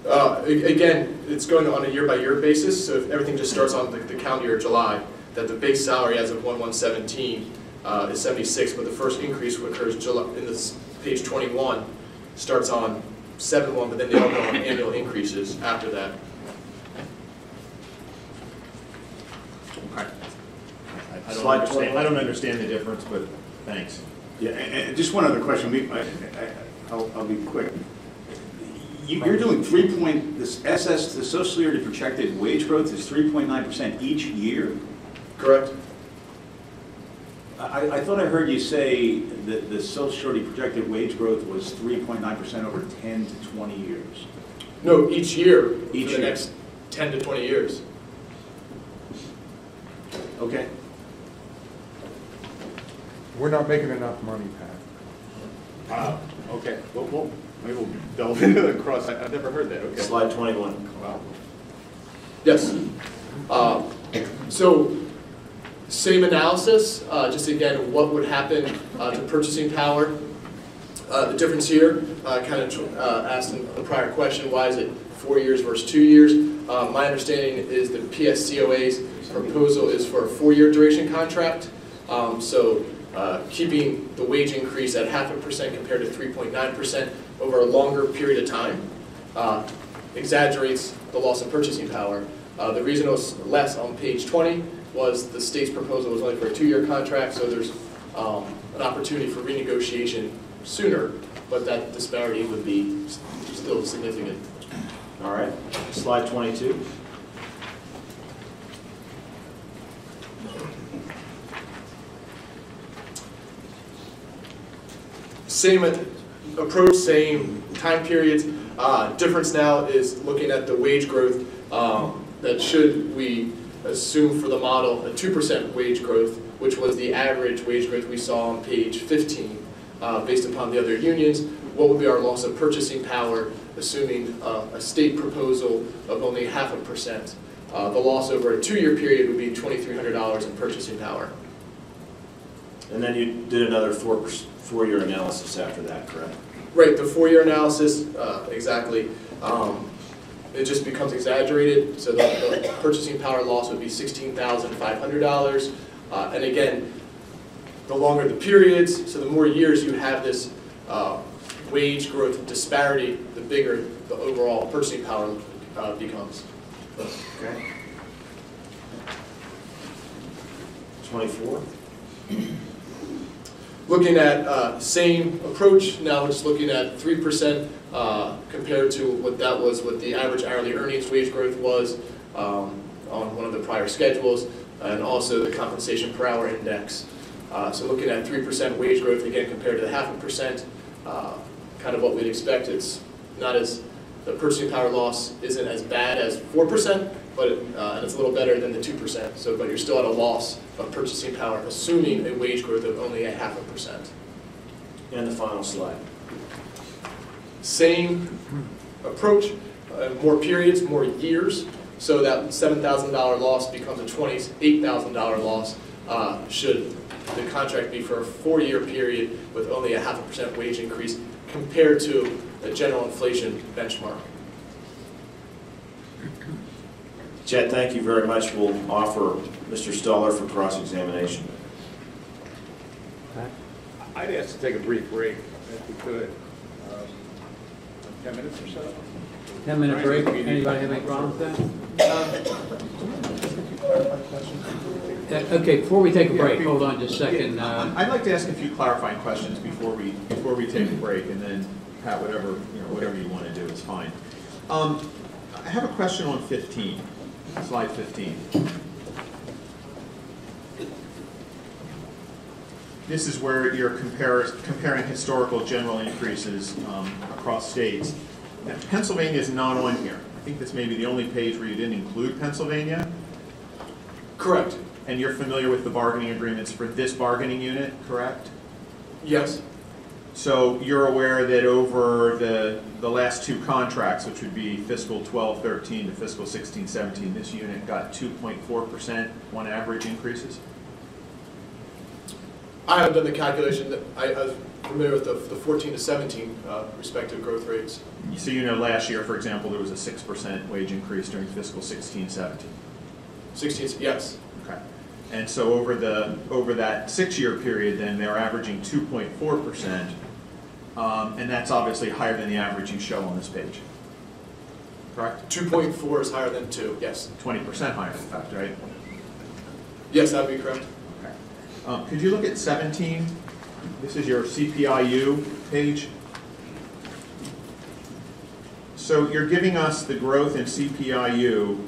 Again, it's going on a year-by-year basis, so if everything just starts on the calendar year of July, that the base salary as of 1/1/17 is 76, but the first increase occurs in this page 21, starts on 7/1, but then they all go on annual increases after that. Okay. I don't understand the difference, but thanks. Yeah, and just one other question. I'll be quick. You're doing this SS, the Social Security projected wage growth is 3.9% each year? Correct. I thought I heard you say that the Social Security projected wage growth was 3.9% over 10 to 20 years. No, each year Each for the year. next 10 to 20 years. Okay. We're not making enough money, Pat. Okay. Well, maybe we'll delve into the cross. I've never heard that. Okay. Slide 21. Wow. Yes. So, same analysis, just again, what would happen to purchasing power. The difference here, kind of asked in the prior question, why is it 4 years versus 2 years? My understanding is the PSCOA's proposal is for a 4-year duration contract. Keeping the wage increase at 0.5% compared to 3.9% over a longer period of time exaggerates the loss of purchasing power. The reason it was less on page 20 was the state's proposal was only for a 2-year contract, so there's an opportunity for renegotiation sooner, but that disparity would be still significant. All right. Slide 22. Same approach, same time periods. Difference now is looking at the wage growth that should we assume for the model a 2% wage growth, which was the average wage growth we saw on page 15 based upon the other unions. What would be our loss of purchasing power, assuming a state proposal of only 0.5%? The loss over a 2-year period would be $2,300 in purchasing power. And then you did another 4-year analysis after that, correct? Right, the 4-year analysis, exactly. It just becomes exaggerated, so the purchasing power loss would be $16,500. And again, the longer the periods, so the more years you have this wage growth disparity, the bigger the overall purchasing power becomes. Okay. 24. Looking at same approach, now we're just looking at 3% compared to what the average hourly earnings wage growth was on one of the prior schedules, and also the compensation per hour index. So looking at 3% wage growth again compared to the 0.5%, kind of what we'd expect. It's not as, the purchasing power loss isn't as bad as 4%, but and it's a little better than the 2%. So, but you're still at a loss of purchasing power, assuming a wage growth of only 0.5%. And the final slide. Same approach, more periods, more years, so that $7,000 loss becomes a $28,000 loss should the contract be for a 4-year period with only a 0.5% wage increase compared to the general inflation benchmark. Chad, thank you very much. We'll offer Mr. Stoller for cross-examination. I'd ask to take a brief break, if we could. 10 minutes or so? 10-minute break. Anybody have any problem with that? Okay, before we take a break, hold on just a second. I'd like to ask a few clarifying questions before we take a break, and then Pat, whatever you want to do is fine. I have a question on 15, slide 15. This is where you're comparing historical general increases across states. Now, Pennsylvania is not on here. I think this may be the only page where you didn't include Pennsylvania. Correct. And you're familiar with the bargaining agreements for this bargaining unit, correct? Yes. So you're aware that over the last 2 contracts, which would be fiscal 12-13 to fiscal 16-17, this unit got 2.4% on average increases? I haven't done the calculation. I was familiar with the 14 to 17 respective growth rates. So you know last year, for example, there was a 6% wage increase during fiscal 16-17. 16, yes. Okay. And so over that 6-year period, then they're averaging 2.4%, and that's obviously higher than the average you show on this page. Correct? 2.4 is higher than 2. Yes. 20% higher, in fact, right? Yes, that would be correct. Okay. Could you look at 17? This is your CPIU page. So you're giving us the growth in CPIU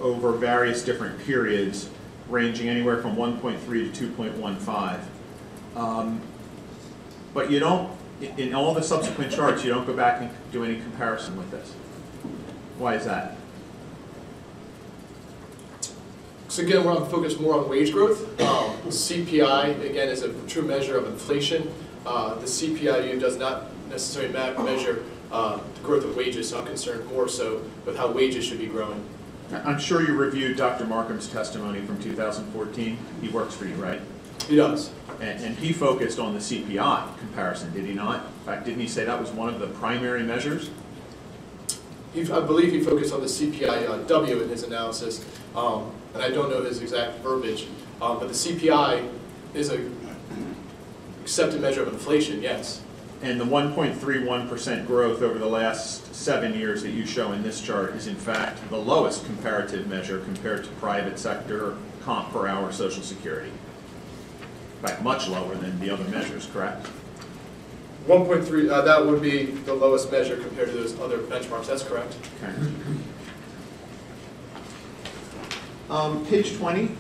over various different periods, ranging anywhere from 1.3 to 2.15. But you don't, in all the subsequent charts, you don't go back and do any comparison with this. Why is that? So again, we're focused more on wage growth. CPI, again, is a true measure of inflation. The CPIU does not necessarily measure the growth of wages, so I'm concerned more so with how wages should be growing. I'm sure you reviewed Dr. Markham's testimony from 2014. He works for you, right? He does. And he focused on the CPI comparison, did he not? In fact, didn't he say that was one of the primary measures? I believe he focused on the CPI-W in his analysis, and I don't know his exact verbiage, but the CPI is an accepted measure of inflation, yes. And the 1.31% growth over the last 7 years that you show in this chart is in fact the lowest comparative measure compared to private sector comp per hour Social Security. In fact, much lower than the other measures, correct? 1.3, that would be the lowest measure compared to those other benchmarks, that's correct. Okay. Page 20.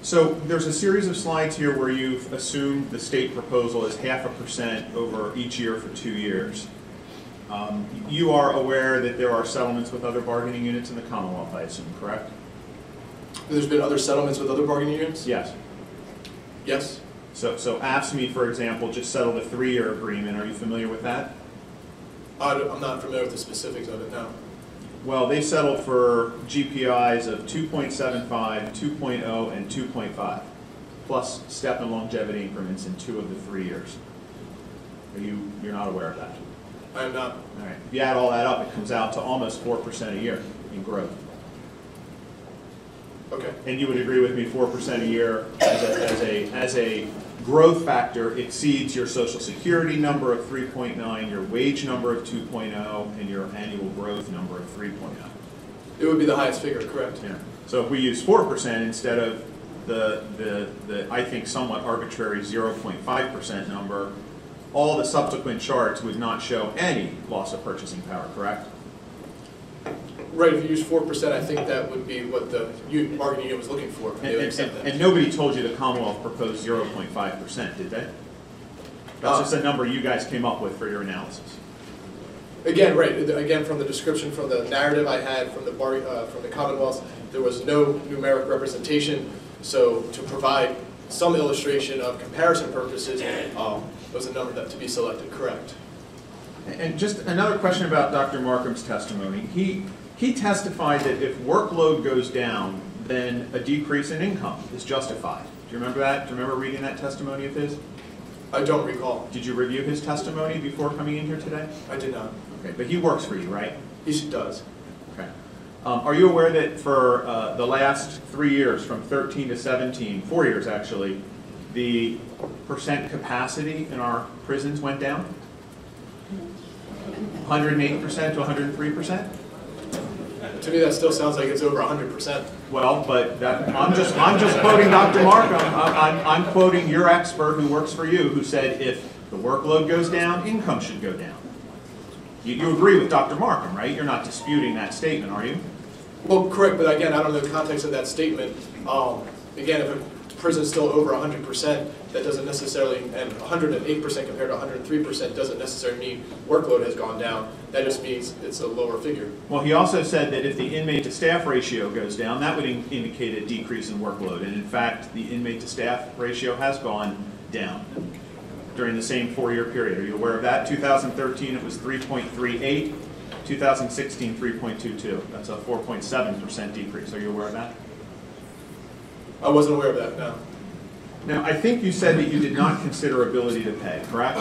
So there's a series of slides here where you've assumed the state proposal is 0.5% over each year for 2 years. You are aware that there are settlements with other bargaining units in the Commonwealth, I assume, correct? There's been other settlements with other bargaining units? Yes. Yes. So AFSCME, for example, just settled a 3-year agreement. Are you familiar with that? I'm not familiar with the specifics of it, no. Well, they settled for GPIs of 2.75, 2.0, and 2.5, plus step and longevity increments in 2 of the 3 years. You're not aware of that? I am not. All right. If you add all that up, it comes out to almost 4% a year in growth. Okay. And you would agree with me, 4% a year as a growth factor exceeds your Social Security number of 3.9, your wage number of 2.0, and your annual growth number of 3.0. It would be the highest figure, correct? Yeah. So if we use 4% instead of the I think somewhat arbitrary 0.5% number, all the subsequent charts would not show any loss of purchasing power, correct? Right, if you use 4%, I think that would be what the bargaining unit was looking for. They would accept that. And nobody told you the Commonwealth proposed 0.5%, did they? That's just a number you guys came up with for your analysis. Again, right, again, from the description, from the narrative I had from the Commonwealth, there was no numeric representation, so to provide some illustration of comparison purposes was a number that to be selected, correct? And just another question about Dr. Markham's testimony. He testified that if workload goes down, then a decrease in income is justified. Do you remember that? Do you remember reading that testimony of his? I don't recall. Did you review his testimony before coming in here today? I did not. Okay, but he works for you, right? He does. Okay. Are you aware that for the last 3 years, from 13 to 17, 4 years actually, the percent capacity in our prisons went down? 108% to 103%? To me, that still sounds like it's over 100%. Well, but I'm just quoting Dr. Markham. I'm quoting your expert who works for you, who said if the workload goes down, income should go down. You agree with Dr. Markham, right? You're not disputing that statement, are you? Well, correct, but again, I don't know the context of that statement. Again, if a prison's still over 100%, that doesn't necessarily, and 108% compared to 103% doesn't necessarily mean workload has gone down. That just means it's a lower figure. Well, he also said that if the inmate to staff ratio goes down, that would indicate a decrease in workload. And in fact, the inmate to staff ratio has gone down during the same 4-year period. Are you aware of that? 2013, it was 3.38. 2016, 3.22. That's a 4.7% decrease. Are you aware of that? I wasn't aware of that, no. Now, I think you said that you did not consider ability to pay, correct?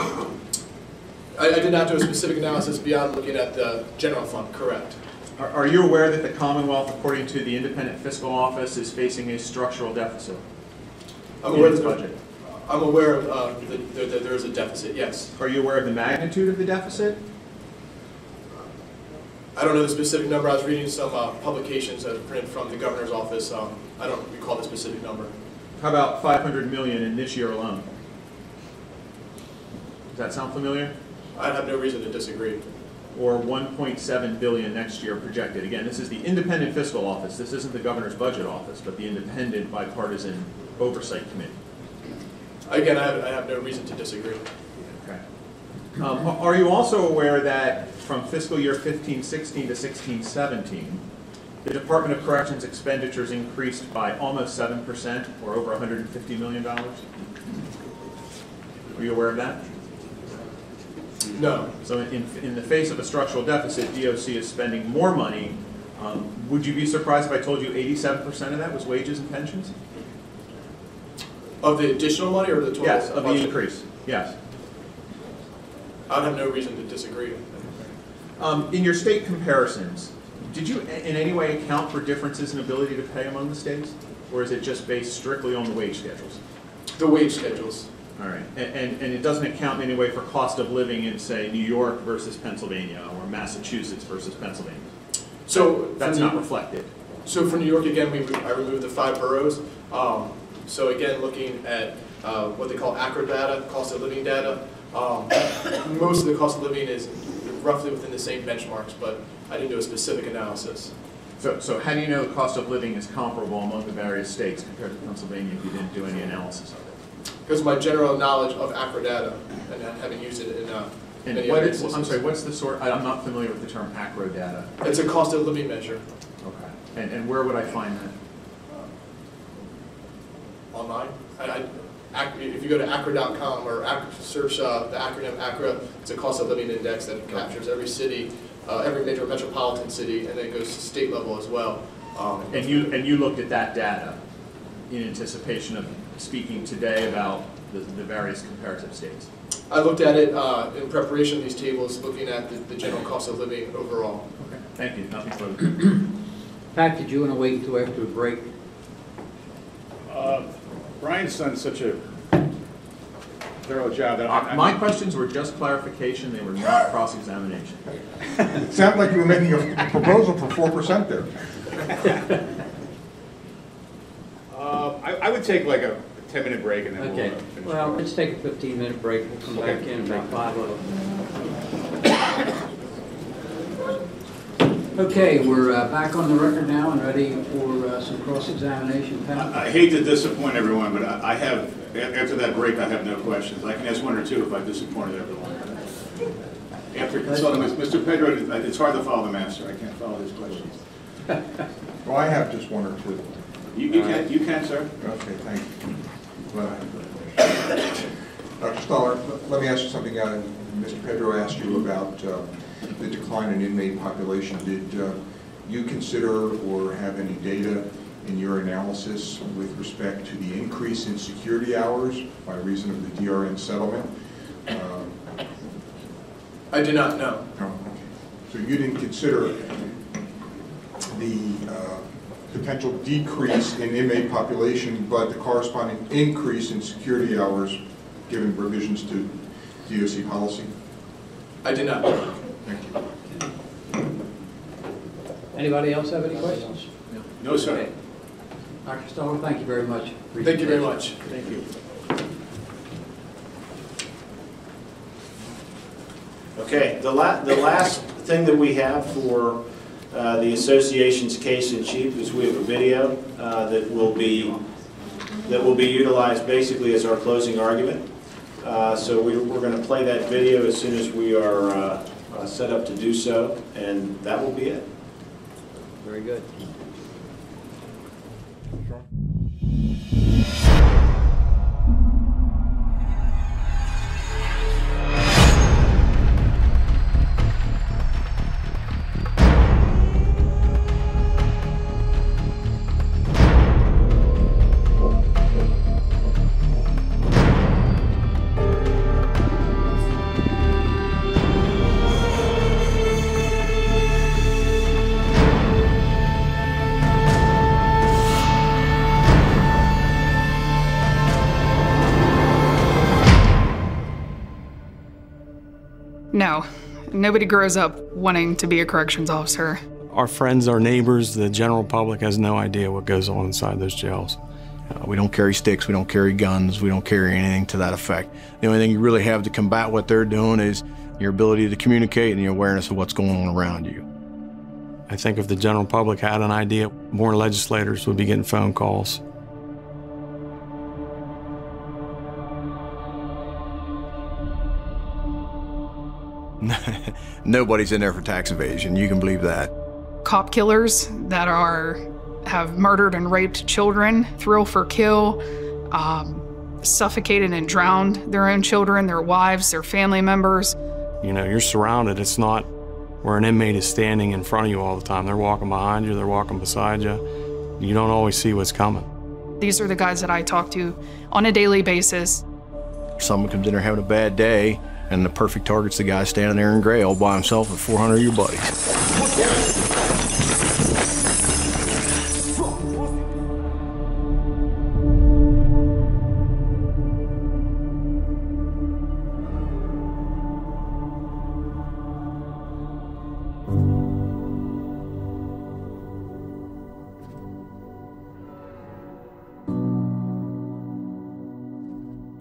I did not do a specific analysis beyond looking at the general fund, correct. Are you aware that the Commonwealth, according to the Independent Fiscal Office, is facing a structural deficit in its budget? I'm aware of that there is a deficit, yes. Are you aware of the magnitude of the deficit? I don't know the specific number. I was reading some publications that are printed from the governor's office. I don't recall the specific number. How about 500 million in this year alone? Does that sound familiar? I'd have no reason to disagree. Or 1.7 billion next year projected. Again, this is the Independent Fiscal Office. This isn't the governor's budget office, but the Independent Bipartisan Oversight Committee. Again, I have no reason to disagree. Okay. Are you also aware that from fiscal year 15-16 to 16-17, the Department of Corrections expenditures increased by almost 7%, or over $150 million? Are you aware of that? No. So in the face of a structural deficit, DOC is spending more money. Would you be surprised if I told you 87% of that was wages and pensions? Of the additional money or the total? Yes, of the budget? increase, yes. I'd have no reason to disagree. In your state comparisons, did you in any way account for differences in ability to pay among the states? Or is it just based strictly on the wage schedules? The wage schedules. All right, and it doesn't account in any way for cost of living in, say, New York versus Pennsylvania, or Massachusetts versus Pennsylvania? So that's not reflected. So for New York, again, I removed the 5 boroughs. So again, looking at what they call ACRA data, cost of living data, most of the cost of living is roughly within the same benchmarks, but I didn't do a specific analysis. So how do you know the cost of living is comparable among the various states compared to Pennsylvania if you didn't do any analysis of it? Because my general knowledge of ACRA data and having used it in many other systems. I'm sorry, what's the sort? I'm not familiar with the term ACRA data. It's a cost of living measure. Okay. And where would I find that? Online. If you go to acra.com or search the acronym ACRA, it's a cost of living index that captures every city, every major metropolitan city, and then it goes to state level as well. And you looked at that data in anticipation of speaking today about the various comparative states? I looked at it in preparation of these tables, looking at the general cost of living overall. Okay, thank you. Nothing further. Pat, did you want to wait until after the break Brian's done such a thorough job that My questions were just clarification, they were not cross-examination. It sounded like you were making a proposal for 4% there. I would take like a 10-minute break and then Okay, we'll finish. well, let's take a 15-minute break. We'll come back in about 5 o'clock. Okay, we're back on the record now and ready for some cross-examination. I hate to disappoint everyone, but I have, after that break, I have no questions. I can ask one or two if I disappointed everyone. After consulting with Mr. Pedro, it's hard to follow the master. I can't follow his questions. Well, I have just one or two. You can, sir. Okay, thank you. Dr. Stoller, let me ask you something. Mr. Pedro asked you about the decline in inmate population. Did you consider or have any data in your analysis with respect to the increase in security hours by reason of the DRN settlement? I did not know. No, okay. So you didn't consider the potential decrease in inmate population, but the corresponding increase in security hours given revisions to DOC policy? I did not know. Thank you. Anybody else have any questions? No, sir. Okay. Dr. Stoller, thank you very much. Thank you very much. Thank you. Okay, the last thing that we have for the association's case in chief is we have a video that will be utilized basically as our closing argument. So we're going to play that video as soon as we are set up to do so, and that will be it. Very good. No, nobody grows up wanting to be a corrections officer. Our friends, our neighbors, the general public has no idea what goes on inside those jails. We don't carry sticks, we don't carry guns, we don't carry anything to that effect. The only thing you really have to combat what they're doing is your ability to communicate and your awareness of what's going on around you. I think if the general public had an idea, more legislators would be getting phone calls. Nobody's in there for tax evasion, you can believe that. Cop killers that have murdered and raped children, thrill for kill, suffocated and drowned their own children, their wives, their family members. You know, you're surrounded. It's not where an inmate is standing in front of you all the time. They're walking behind you, they're walking beside you. You don't always see what's coming. These are the guys that I talk to on a daily basis. Someone comes in there having a bad day, and the perfect target's the guy standing there in gray all by himself with 400 of your buddies.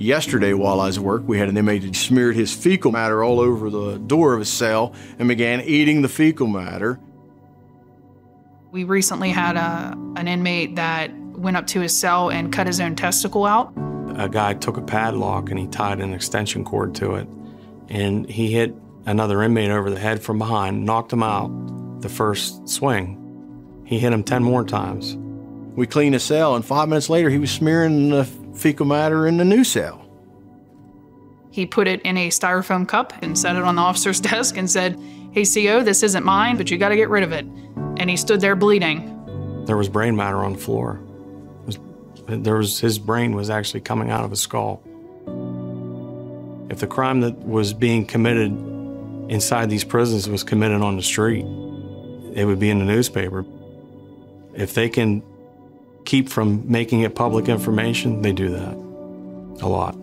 Yesterday, while I was at work, we had an inmate that smeared his fecal matter all over the door of his cell and began eating the fecal matter. We recently had an inmate that went up to his cell and cut his own testicle out. A guy took a padlock and he tied an extension cord to it. And he hit another inmate over the head from behind, knocked him out the first swing. He hit him 10 more times. We cleaned his cell, and 5 minutes later, he was smearing the fecal matter in the new cell. He put it in a styrofoam cup and set it on the officer's desk and said, "Hey, CO, this isn't mine, but you got to get rid of it." And he stood there bleeding. There was brain matter on the floor. His brain was actually coming out of his skull. If the crime that was being committed inside these prisons was committed on the street, it would be in the newspaper. If they can keep from making it public information, they do that a lot.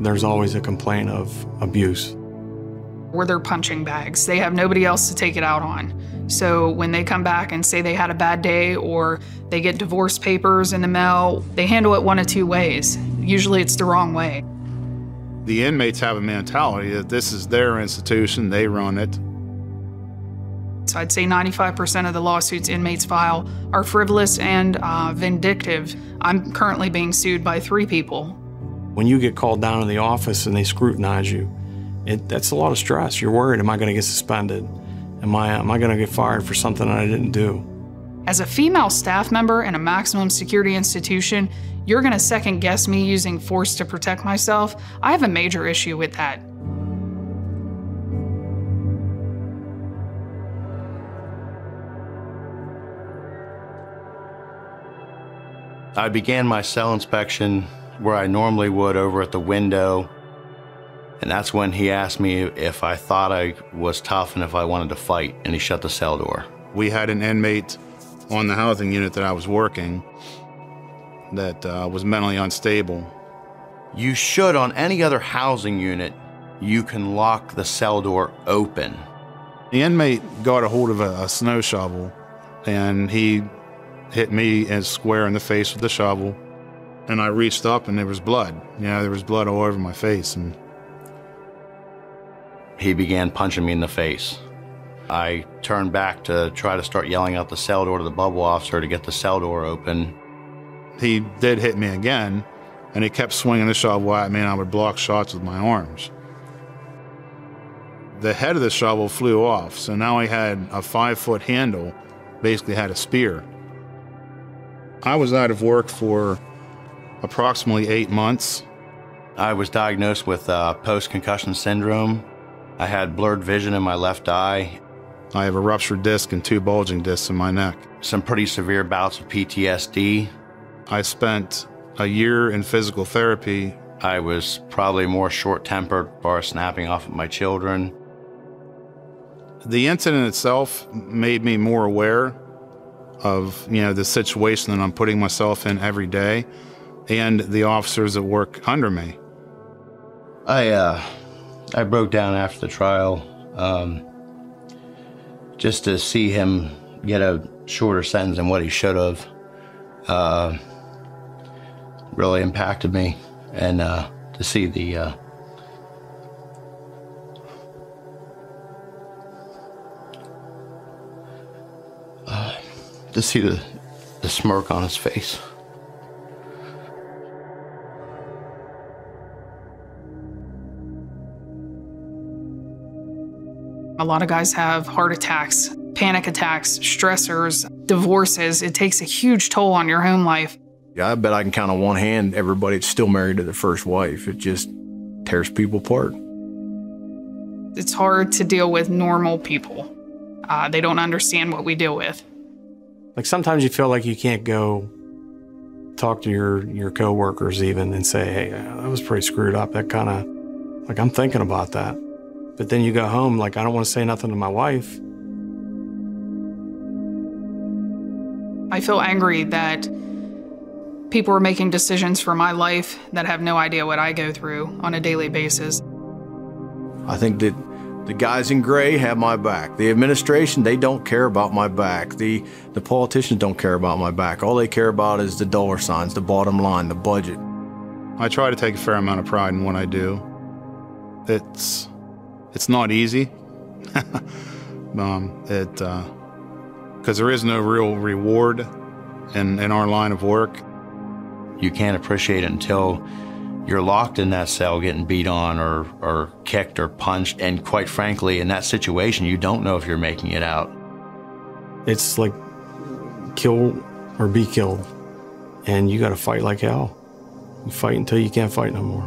There's always a complaint of abuse. Or they're punching bags. They have nobody else to take it out on. So when they come back and say they had a bad day or they get divorce papers in the mail, they handle it one of two ways. Usually it's the wrong way. The inmates have a mentality that this is their institution, they run it. So I'd say 95% of the lawsuits inmates file are frivolous and vindictive. I'm currently being sued by 3 people. When you get called down to the office and they scrutinize you, that's a lot of stress. You're worried, am I going to get suspended? Am I going to get fired for something that I didn't do? As a female staff member in a maximum security institution, you're going to second guess me using force to protect myself? I have a major issue with that. I began my cell inspection where I normally would, over at the window, and that's when he asked me if I thought I was tough and if I wanted to fight, and he shut the cell door. We had an inmate on the housing unit that I was working that was mentally unstable. You should, on any other housing unit, you can lock the cell door open. The inmate got a hold of a snow shovel, and he hit me as square in the face with the shovel. And I reached up and there was blood. There was blood all over my face. And he began punching me in the face. I turned back to try to start yelling out the cell door to the bubble officer to get the cell door open. He did hit me again, and he kept swinging the shovel at me, and I would block shots with my arms. The head of the shovel flew off, so now I had a 5-foot handle, basically had a spear. I was out of work for approximately 8 months. I was diagnosed with post-concussion syndrome. I had blurred vision in my left eye. I have a ruptured disc and 2 bulging discs in my neck. Some pretty severe bouts of PTSD. I spent a year in physical therapy. I was probably more short-tempered as far as snapping off at my children. The incident itself made me more aware of, the situation that I'm putting myself in every day, and the officers that work under me. I broke down after the trial just to see him get a shorter sentence than what he should have. Really impacted me, and to see the smirk on his face. A lot of guys have heart attacks, panic attacks, stressors, divorces. It takes a huge toll on your home life. Yeah, I bet I can count on one hand everybody that's still married to their first wife. It just tears people apart. It's hard to deal with normal people. They don't understand what we deal with. Like sometimes you feel like you can't go talk to your coworkers even and say, hey, that was pretty screwed up. That kind of, like, I'm thinking about that. But then you go home, like, I don't want to say nothing to my wife. I feel angry that people are making decisions for my life that have no idea what I go through on a daily basis. I think that the guys in gray have my back. The administration, they don't care about my back. The politicians don't care about my back. All they care about is the dollar signs, the bottom line, the budget. I try to take a fair amount of pride in what I do. It's not easy, because there is no real reward in our line of work. You can't appreciate it until you're locked in that cell getting beat on or kicked or punched, and quite frankly, in that situation, you don't know if you're making it out. It's like kill or be killed, and you got to fight like hell. You fight until you can't fight no more.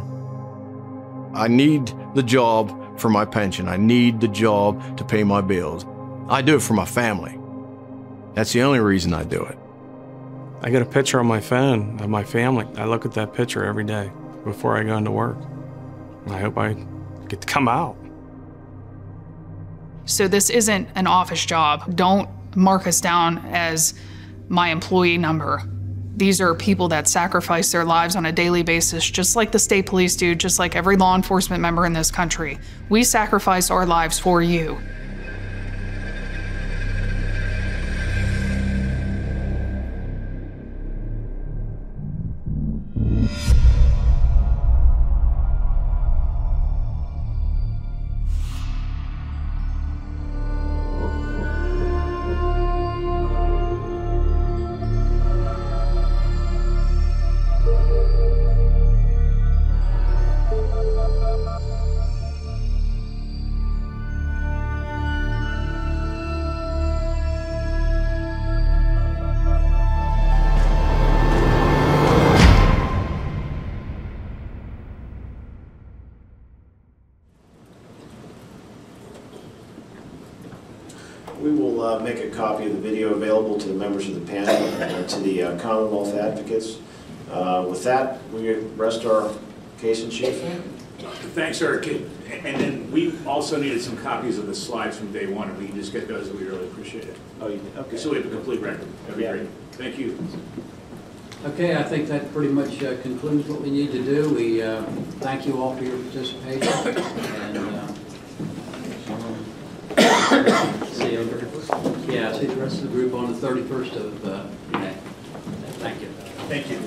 I need the job for my pension. I need the job to pay my bills. I do it for my family. That's the only reason I do it. I got a picture on my phone of my family. I look at that picture every day. before I go into work. I hope I get to come out. So this isn't an office job. Don't mark us down as my employee number. These are people that sacrifice their lives on a daily basis, just like the state police do, just like every law enforcement member in this country. We sacrifice our lives for you. We will make a copy of the video available to the members of the panel and to the Commonwealth advocates. With that, we rest our case in chief. Thanks, Eric. And then we also needed some copies of the slides from day one. If we can just get those, we'd really appreciate it. Oh, you did? Okay. So we have a complete record. That'd be great. Thank you. Okay, I think that pretty much concludes what we need to do. We thank you all for your participation. And see the rest of the group on the 31st of May. Thank you. Thank you.